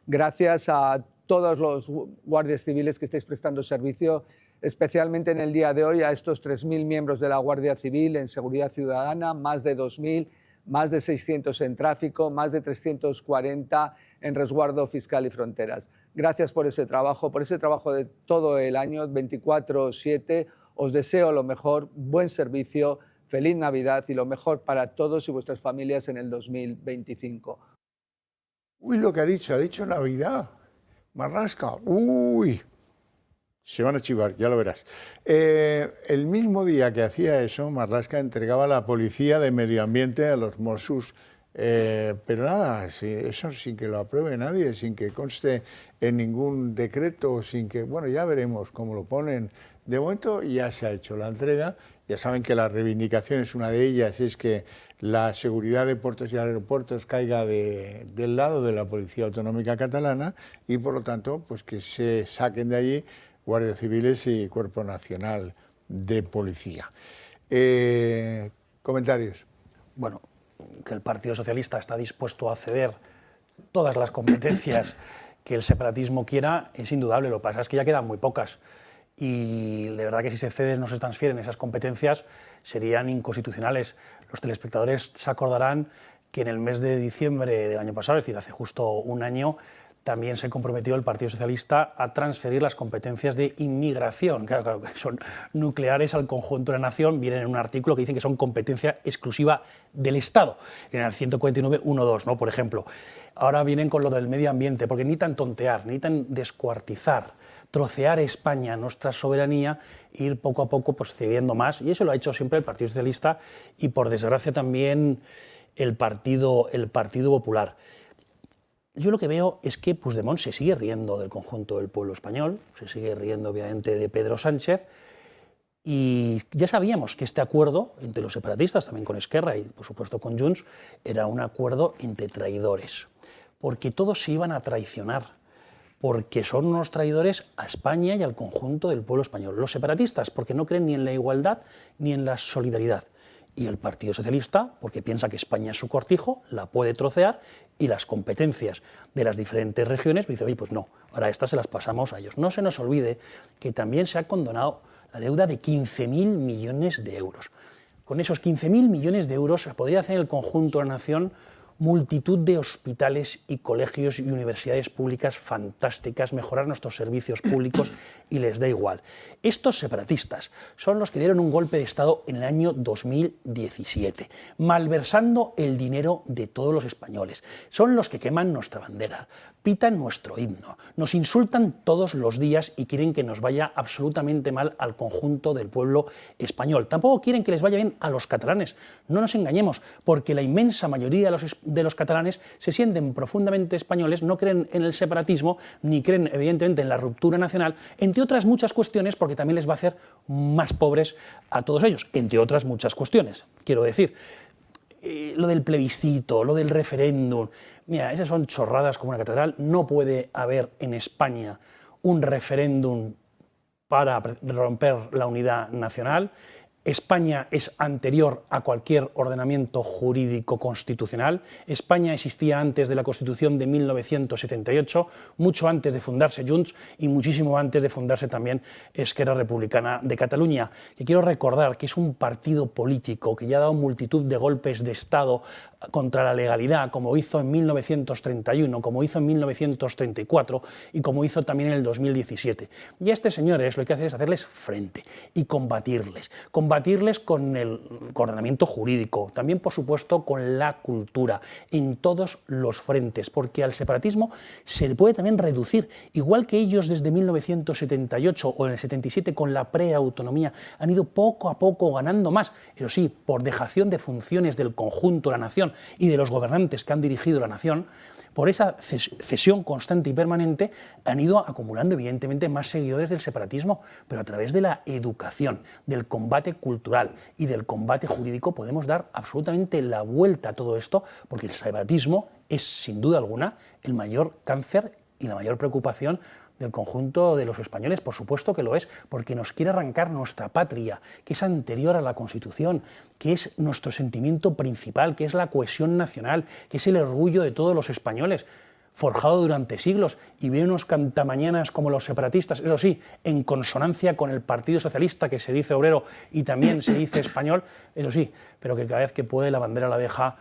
Gracias a todos los guardias civiles que estáis prestando servicio, especialmente en el día de hoy a estos 3.000 miembros de la Guardia Civil en seguridad ciudadana, más de 2.000, más de 600 en tráfico, más de 340 en resguardo fiscal y fronteras. Gracias por ese trabajo de todo el año, 24/7. Os deseo lo mejor, buen servicio, feliz Navidad y lo mejor para todos y vuestras familias en el 2025. Uy, lo que ha dicho Navidad. Marlaska, uy. Se van a chivar, ya lo verás. El mismo día que hacía eso, Marlaska entregaba a la Policía de Medio Ambiente a los Mossos, pero nada, eso sin que lo apruebe nadie, sin que conste en ningún decreto, sin que, bueno, ya veremos cómo lo ponen. De momento ya se ha hecho la entrega, ya saben que la reivindicación es una de ellas, es que la seguridad de puertos y aeropuertos caiga del lado de la Policía Autonómica Catalana y por lo tanto pues que se saquen de allí guardias civiles y Cuerpo Nacional de Policía. ¿Comentarios? Bueno, que el Partido Socialista está dispuesto a ceder todas las competencias que el separatismo quiera es indudable, lo que pasa es que ya quedan muy pocas y de verdad que si se ceden, no se transfieren esas competencias, serían inconstitucionales. Los telespectadores se acordarán que en el mes de diciembre del año pasado, es decir, hace justo un año, también se comprometió el Partido Socialista a transferir las competencias de inmigración. Claro, que son nucleares al conjunto de la nación, vienen en un artículo que dicen que son competencia exclusiva del Estado, en el 149.1.2, ¿no? Por ejemplo. Ahora vienen con lo del medio ambiente, porque necesitan tontear, necesitan descuartizar, trocear España, nuestra soberanía, e ir poco a poco pues, cediendo más, y eso lo ha hecho siempre el Partido Socialista y, por desgracia, también el Partido Popular. Yo lo que veo es que Puigdemont se sigue riendo del conjunto del pueblo español, se sigue riendo obviamente de Pedro Sánchez y ya sabíamos que este acuerdo entre los separatistas, también con Esquerra y por supuesto con Junts, era un acuerdo entre traidores, porque todos se iban a traicionar, porque son unos traidores a España y al conjunto del pueblo español. Los separatistas porque no creen ni en la igualdad ni en la solidaridad. Y el Partido Socialista, porque piensa que España es su cortijo, la puede trocear y las competencias de las diferentes regiones, dice, oye, pues no, ahora estas se las pasamos a ellos. No se nos olvide que también se ha condonado la deuda de 15.000 millones de euros. Con esos 15.000 millones de euros se podría hacer en el conjunto de la nación multitud de hospitales y colegios y universidades públicas fantásticas, mejorar nuestros servicios públicos y les da igual. Estos separatistas son los que dieron un golpe de Estado en el año 2017, malversando el dinero de todos los españoles. Son los que queman nuestra bandera, pitan nuestro himno, nos insultan todos los días y quieren que nos vaya absolutamente mal al conjunto del pueblo español. Tampoco quieren que les vaya bien a los catalanes, no nos engañemos, porque la inmensa mayoría de los catalanes se sienten profundamente españoles, no creen en el separatismo, ni creen evidentemente en la ruptura nacional, entre otras muchas cuestiones, porque también les va a hacer más pobres a todos ellos, entre otras muchas cuestiones. Quiero decir, lo del plebiscito, lo del referéndum, mira, esas son chorradas como una catedral. No puede haber en España un referéndum para romper la unidad nacional. España es anterior a cualquier ordenamiento jurídico constitucional. España existía antes de la Constitución de 1978, mucho antes de fundarse Junts y muchísimo antes de fundarse también Esquerra Republicana de Cataluña, que quiero recordar que es un partido político que ya ha dado multitud de golpes de Estado contra la legalidad, como hizo en 1931, como hizo en 1934 y como hizo también en el 2017. Y a estos señores lo que hay que hacer es hacerles frente y combatirles con el ordenamiento jurídico, también por supuesto con la cultura, en todos los frentes, porque al separatismo se le puede también reducir, igual que ellos desde 1978 o en el 77 con la preautonomía han ido poco a poco ganando más, pero sí, por dejación de funciones del conjunto de la nación y de los gobernantes que han dirigido la nación, por esa cesión constante y permanente han ido acumulando evidentemente más seguidores del separatismo, pero a través de la educación, del combate cultural y del combate jurídico podemos dar absolutamente la vuelta a todo esto, porque el separatismo es sin duda alguna el mayor cáncer y la mayor preocupación del conjunto de los españoles, por supuesto que lo es, porque nos quiere arrancar nuestra patria, que es anterior a la Constitución, que es nuestro sentimiento principal, que es la cohesión nacional, que es el orgullo de todos los españoles, forjado durante siglos, y vienen unos cantamañanas como los separatistas, eso sí, en consonancia con el Partido Socialista, que se dice obrero y también se dice español, eso sí, pero que cada vez que puede la bandera la deja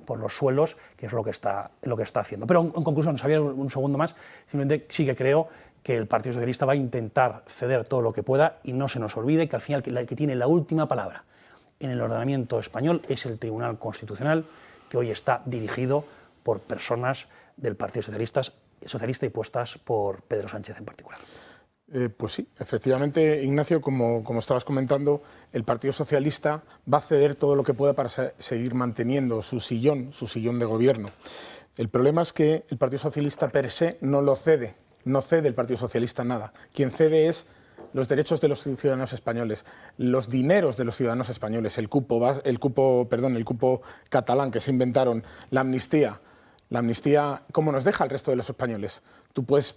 por los suelos, que es lo que está haciendo. Pero en conclusión, Xavier, un segundo más, simplemente sí que creo que el Partido Socialista va a intentar ceder todo lo que pueda y no se nos olvide que al final el que tiene la última palabra en el ordenamiento español es el Tribunal Constitucional, que hoy está dirigido por personas del Partido Socialista y puestas por Pedro Sánchez en particular. Pues sí, efectivamente, Ignacio, como estabas comentando, el Partido Socialista va a ceder todo lo que pueda para seguir manteniendo su sillón de gobierno. El problema es que el Partido Socialista per se no lo cede, no cede el Partido Socialista nada. Quien cede es los derechos de los ciudadanos españoles, los dineros de los ciudadanos españoles, el cupo catalán que se inventaron, la amnistía, ¿cómo nos deja el resto de los españoles? Tú puedes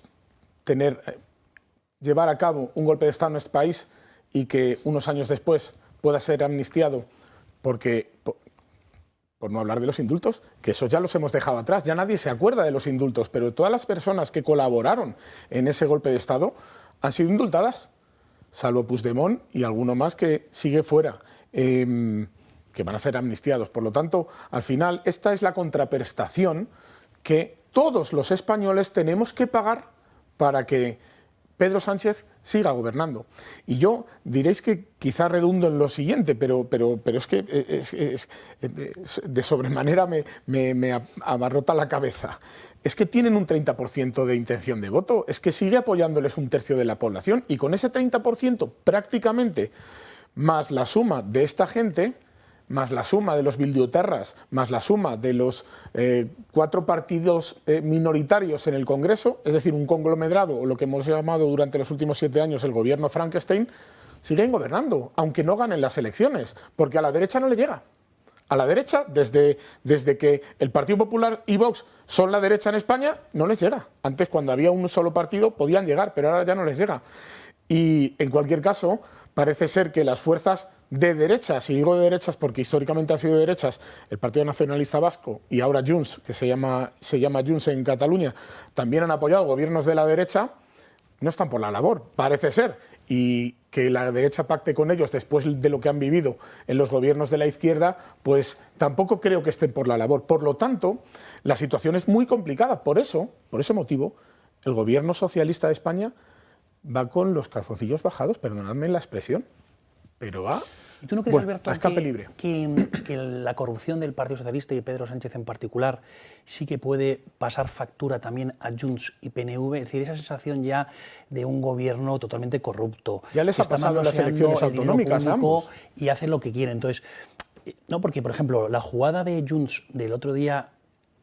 llevar a cabo un golpe de Estado en este país y que unos años después pueda ser amnistiado por no hablar de los indultos, que esos ya los hemos dejado atrás, ya nadie se acuerda de los indultos, pero todas las personas que colaboraron en ese golpe de Estado han sido indultadas, salvo Puigdemont y alguno más que sigue fuera, que van a ser amnistiados. Por lo tanto, al final, esta es la contraprestación que todos los españoles tenemos que pagar para que Pedro Sánchez siga gobernando. Y yo diréis que quizá redundo en lo siguiente, pero es que de sobremanera me abarrota la cabeza. Es que tienen un 30% de intención de voto, es que sigue apoyándoles un tercio de la población y con ese 30% prácticamente, más la suma de esta gente, más la suma de los bilduotarras, más la suma de los 4 partidos minoritarios en el Congreso, es decir, un conglomerado, o lo que hemos llamado durante los últimos 7 años el gobierno Frankenstein, siguen gobernando, aunque no ganen las elecciones, porque a la derecha no le llega. A la derecha, desde que el Partido Popular y Vox son la derecha en España, no les llega. Antes, cuando había un solo partido, podían llegar, pero ahora ya no les llega. Y, en cualquier caso, parece ser que las fuerzas de derechas, y digo de derechas porque históricamente han sido de derechas, el Partido Nacionalista Vasco y ahora Junts, que se llama Junts en Cataluña, también han apoyado gobiernos de la derecha, no están por la labor, parece ser, y que la derecha pacte con ellos después de lo que han vivido en los gobiernos de la izquierda, pues tampoco creo que estén por la labor. Por lo tanto, la situación es muy complicada. Por ese motivo, el gobierno socialista de España va con los calzoncillos bajados, perdonadme la expresión, pero va ¿Y tú no crees, Alberto, a escape libre. Que la corrupción del Partido Socialista y Pedro Sánchez en particular sí que puede pasar factura también a Junts y PNV? Es decir, esa sensación ya de un gobierno totalmente corrupto. Ya les ha pasado en las elecciones autonómicas a ambos. Y hacen lo que quieren. Entonces, no, porque, por ejemplo, la jugada de Junts del otro día,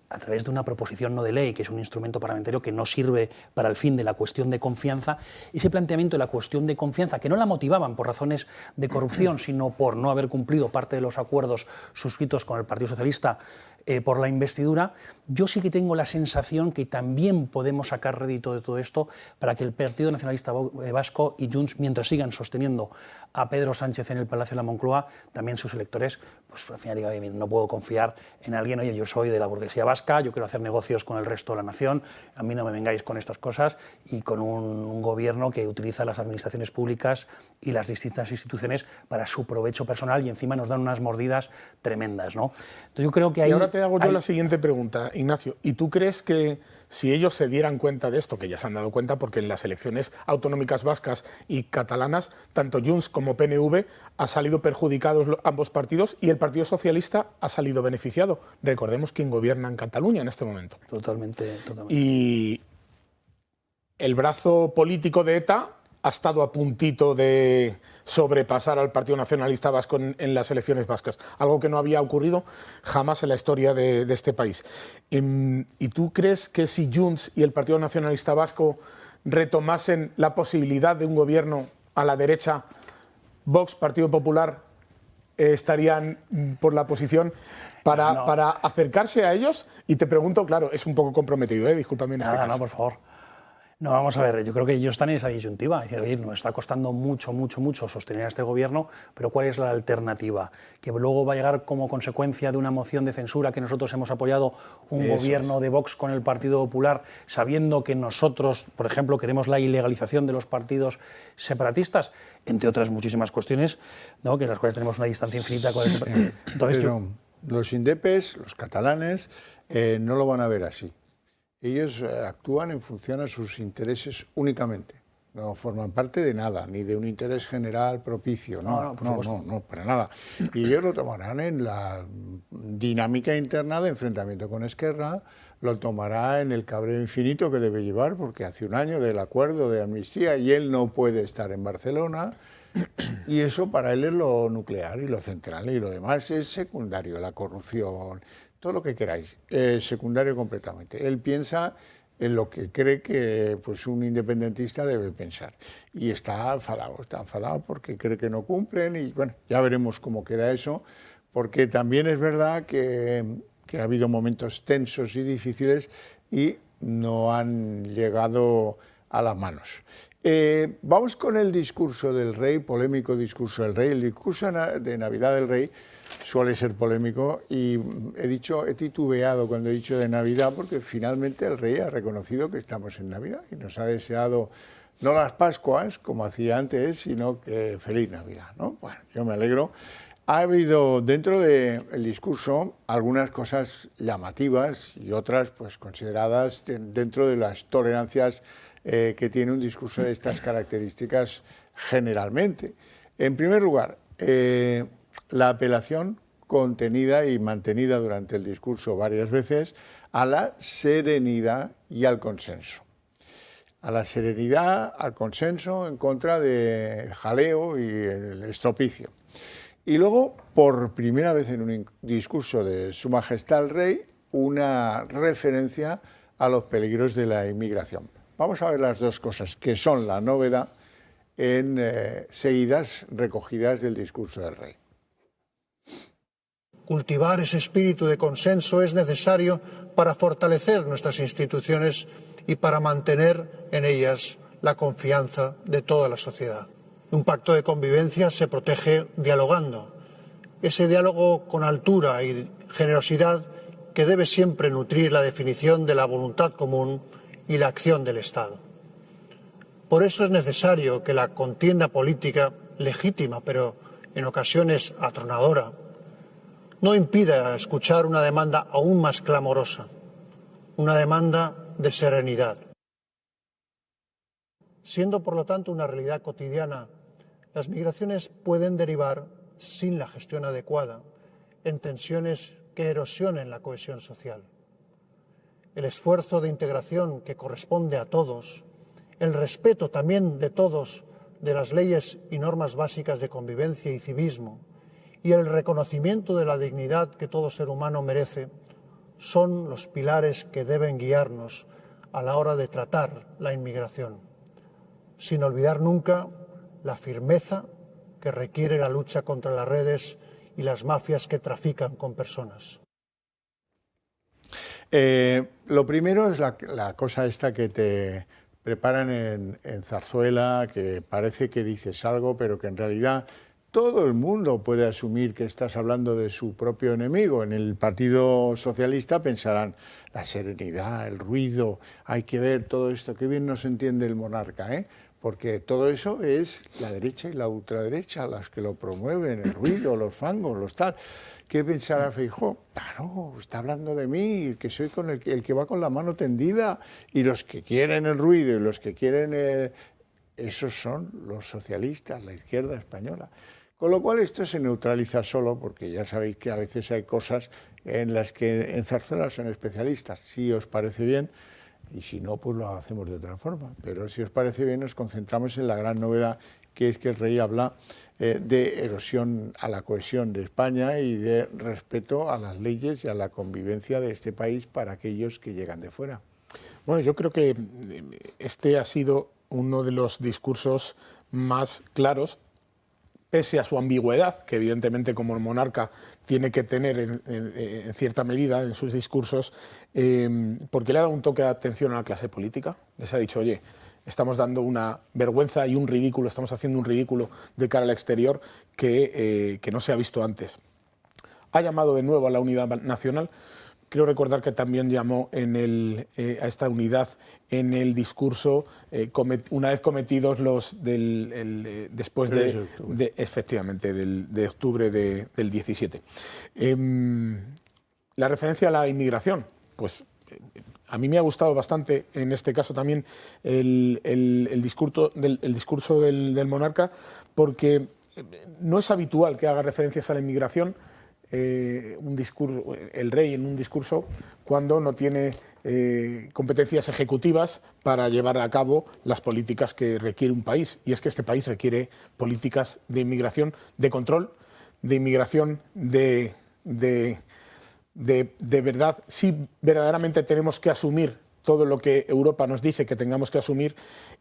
a través de una proposición no de ley, que es un instrumento parlamentario que no sirve para el fin de la cuestión de confianza, ese planteamiento de la cuestión de confianza, que no la motivaban por razones de corrupción, sino por no haber cumplido parte de los acuerdos suscritos con el Partido Socialista por la investidura, yo sí que tengo la sensación que también podemos sacar rédito de todo esto para que el Partido Nacionalista Vasco y Junts, mientras sigan sosteniendo a Pedro Sánchez en el Palacio de la Moncloa, también sus electores, pues al final digan, no puedo confiar en alguien, oye, yo soy de la burguesía vasca, yo quiero hacer negocios con el resto de la nación, a mí no me vengáis con estas cosas, y con un gobierno que utiliza las administraciones públicas y las distintas instituciones para su provecho personal y encima nos dan unas mordidas tremendas, ¿no? Entonces yo creo que ahí... Y ahora te hago yo la siguiente pregunta, Ignacio. ¿Y tú crees que si ellos se dieran cuenta de esto, que ya se han dado cuenta porque en las elecciones autonómicas vascas y catalanas, tanto Junts como PNV ha salido perjudicados ambos partidos y el Partido Socialista ha salido beneficiado? Recordemos quién gobierna en Cataluña en este momento. Totalmente. Y el brazo político de ETA ha estado a puntito de sobrepasar al Partido Nacionalista Vasco en las elecciones vascas, algo que no había ocurrido jamás en la historia de este país. ¿Y tú crees que si Junts y el Partido Nacionalista Vasco retomasen la posibilidad de un gobierno a la derecha, Vox, Partido Popular, estarían por la posición para acercarse a ellos? Y te pregunto, claro, es un poco comprometido, discúlpame en este caso. No, por favor. No, vamos a ver, yo creo que ellos están en esa disyuntiva. Es decir, oye, nos está costando mucho sostener a este gobierno, pero ¿cuál es la alternativa? Que luego va a llegar como consecuencia de una moción de censura que nosotros hemos apoyado un gobierno de Vox con el Partido Popular, sabiendo que nosotros, por ejemplo, queremos la ilegalización de los partidos separatistas, entre otras muchísimas cuestiones, ¿no? Que las cuales tenemos una distancia infinita con el... Entonces, los indepes, los catalanes, no lo van a ver así. Ellos actúan en función a sus intereses únicamente. No forman parte de nada, ni de un interés general propicio. No, para nada. Y ellos lo tomarán en la dinámica interna de enfrentamiento con Esquerra, lo tomará en el cabreo infinito que debe llevar, porque hace un año del acuerdo de amnistía y él no puede estar en Barcelona, y eso para él es lo nuclear y lo central, y lo demás es secundario, la corrupción, todo lo que queráis, es secundario completamente. Él piensa en lo que cree que pues, un independentista debe pensar, y está enfadado porque cree que no cumplen, y bueno, ya veremos cómo queda eso, porque también es verdad que ha habido momentos tensos y difíciles y no han llegado a las manos. Vamos con el discurso del rey, polémico discurso del rey. El discurso de Navidad del rey suele ser polémico y he titubeado cuando he dicho de Navidad porque finalmente el rey ha reconocido que estamos en Navidad y nos ha deseado no las Pascuas como hacía antes, sino que feliz Navidad, ¿no? Bueno, yo me alegro. Ha habido dentro del discurso algunas cosas llamativas y otras pues consideradas dentro de las tolerancias que tiene un discurso de estas características generalmente. En primer lugar, la apelación contenida y mantenida durante el discurso varias veces a la serenidad y al consenso. A la serenidad, al consenso en contra del jaleo y el estropicio. Y luego, por primera vez en un discurso de Su Majestad el Rey, una referencia a los peligros de la inmigración. Vamos a ver las dos cosas, que son la novedad seguidas, recogidas del discurso del Rey. Cultivar ese espíritu de consenso es necesario para fortalecer nuestras instituciones y para mantener en ellas la confianza de toda la sociedad. Un pacto de convivencia se protege dialogando. Ese diálogo con altura y generosidad que debe siempre nutrir la definición de la voluntad común y la acción del Estado. Por eso es necesario que la contienda política, legítima pero en ocasiones atronadora, no impida escuchar una demanda aún más clamorosa, una demanda de serenidad. Siendo por lo tanto una realidad cotidiana, las migraciones pueden derivar, sin la gestión adecuada, en tensiones que erosionen la cohesión social. El esfuerzo de integración que corresponde a todos, el respeto también de todos de las leyes y normas básicas de convivencia y civismo, y el reconocimiento de la dignidad que todo ser humano merece, son los pilares que deben guiarnos a la hora de tratar la inmigración, sin olvidar nunca la firmeza que requiere la lucha contra las redes y las mafias que trafican con personas. Lo primero es la cosa esta que te preparan en Zarzuela, que parece que dices algo, pero que en realidad todo el mundo puede asumir que estás hablando de su propio enemigo. En el Partido Socialista pensarán la serenidad, el ruido, hay que ver todo esto, qué bien nos entiende el monarca, ¿eh? Porque todo eso es la derecha y la ultraderecha las que lo promueven, el ruido, los fangos, los tal. ¿Qué pensará Feijóo? Claro, está hablando de mí, que soy con el que va con la mano tendida, y los que quieren el ruido y los que quieren... esos son los socialistas, la izquierda española. Con lo cual esto se neutraliza solo, porque ya sabéis que a veces hay cosas en las que en Zarzuela son especialistas. Si os parece bien, y si no, pues lo hacemos de otra forma. Pero si os parece bien, nos concentramos en la gran novedad, que es que el rey habla de erosión a la cohesión de España y de respeto a las leyes y a la convivencia de este país para aquellos que llegan de fuera. Bueno, yo creo que este ha sido uno de los discursos más claros, pese a su ambigüedad, que evidentemente como monarca tiene que tener en cierta medida en sus discursos, porque le ha dado un toque de atención a la clase política. Les ha dicho, oye, estamos dando una vergüenza y un ridículo, estamos haciendo un ridículo de cara al exterior que no se ha visto antes. Ha llamado de nuevo a la unidad nacional. Creo recordar que también llamó a esta unidad en el discurso una vez cometidos los después efectivamente de octubre del 17. La referencia a la inmigración, pues a mí me ha gustado bastante en este caso también el discurso del monarca, porque no es habitual que haga referencias a la inmigración el rey en un discurso cuando no tiene competencias ejecutivas para llevar a cabo las políticas que requiere un país. Y es que este país requiere políticas de inmigración, de control, de inmigración de verdad. Si verdaderamente tenemos que asumir todo lo que Europa nos dice que tengamos que asumir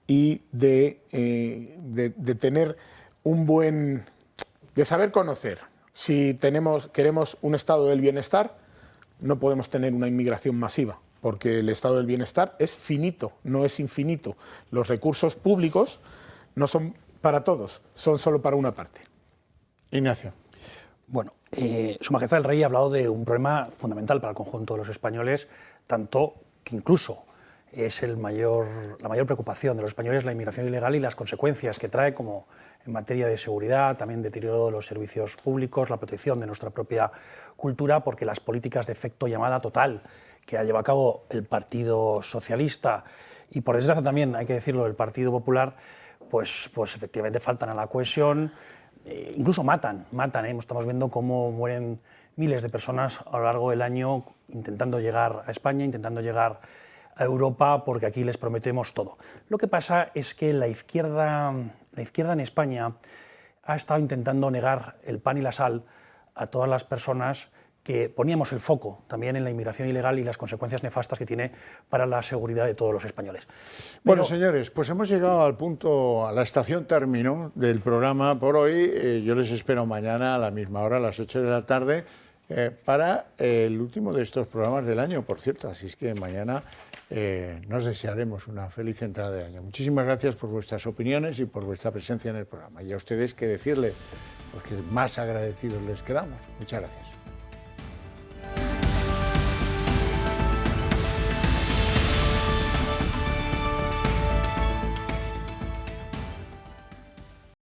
y de tener un buen... de saber conocer. Si queremos un estado del bienestar, no podemos tener una inmigración masiva, porque el estado del bienestar es finito, no es infinito. Los recursos públicos no son para todos, son solo para una parte. Ignacio. Bueno, Su Majestad el Rey ha hablado de un problema fundamental para el conjunto de los españoles, tanto que incluso es la mayor preocupación de los españoles la inmigración ilegal y las consecuencias que trae, como en materia de seguridad, también deterioro de los servicios públicos, la protección de nuestra propia cultura, porque las políticas de efecto llamada total que ha llevado a cabo el Partido Socialista y, por desgracia también, hay que decirlo, el Partido Popular, pues efectivamente faltan a la cohesión, incluso matan. Estamos viendo cómo mueren miles de personas a lo largo del año intentando llegar a España, intentando llegar a Europa, porque aquí les prometemos todo. Lo que pasa es que la izquierda en España ha estado intentando negar el pan y la sal a todas las personas que poníamos el foco también en la inmigración ilegal y las consecuencias nefastas que tiene para la seguridad de todos los españoles. Bueno, señores, pues hemos llegado al punto, a la estación término del programa por hoy. Yo les espero mañana a la misma hora, a las 8 de la tarde, para el último de estos programas del año, por cierto. Así es que mañana nos desearemos una feliz entrada de año. Muchísimas gracias por vuestras opiniones y por vuestra presencia en el programa. Y a ustedes, qué decirle, porque más agradecidos les quedamos. Muchas gracias.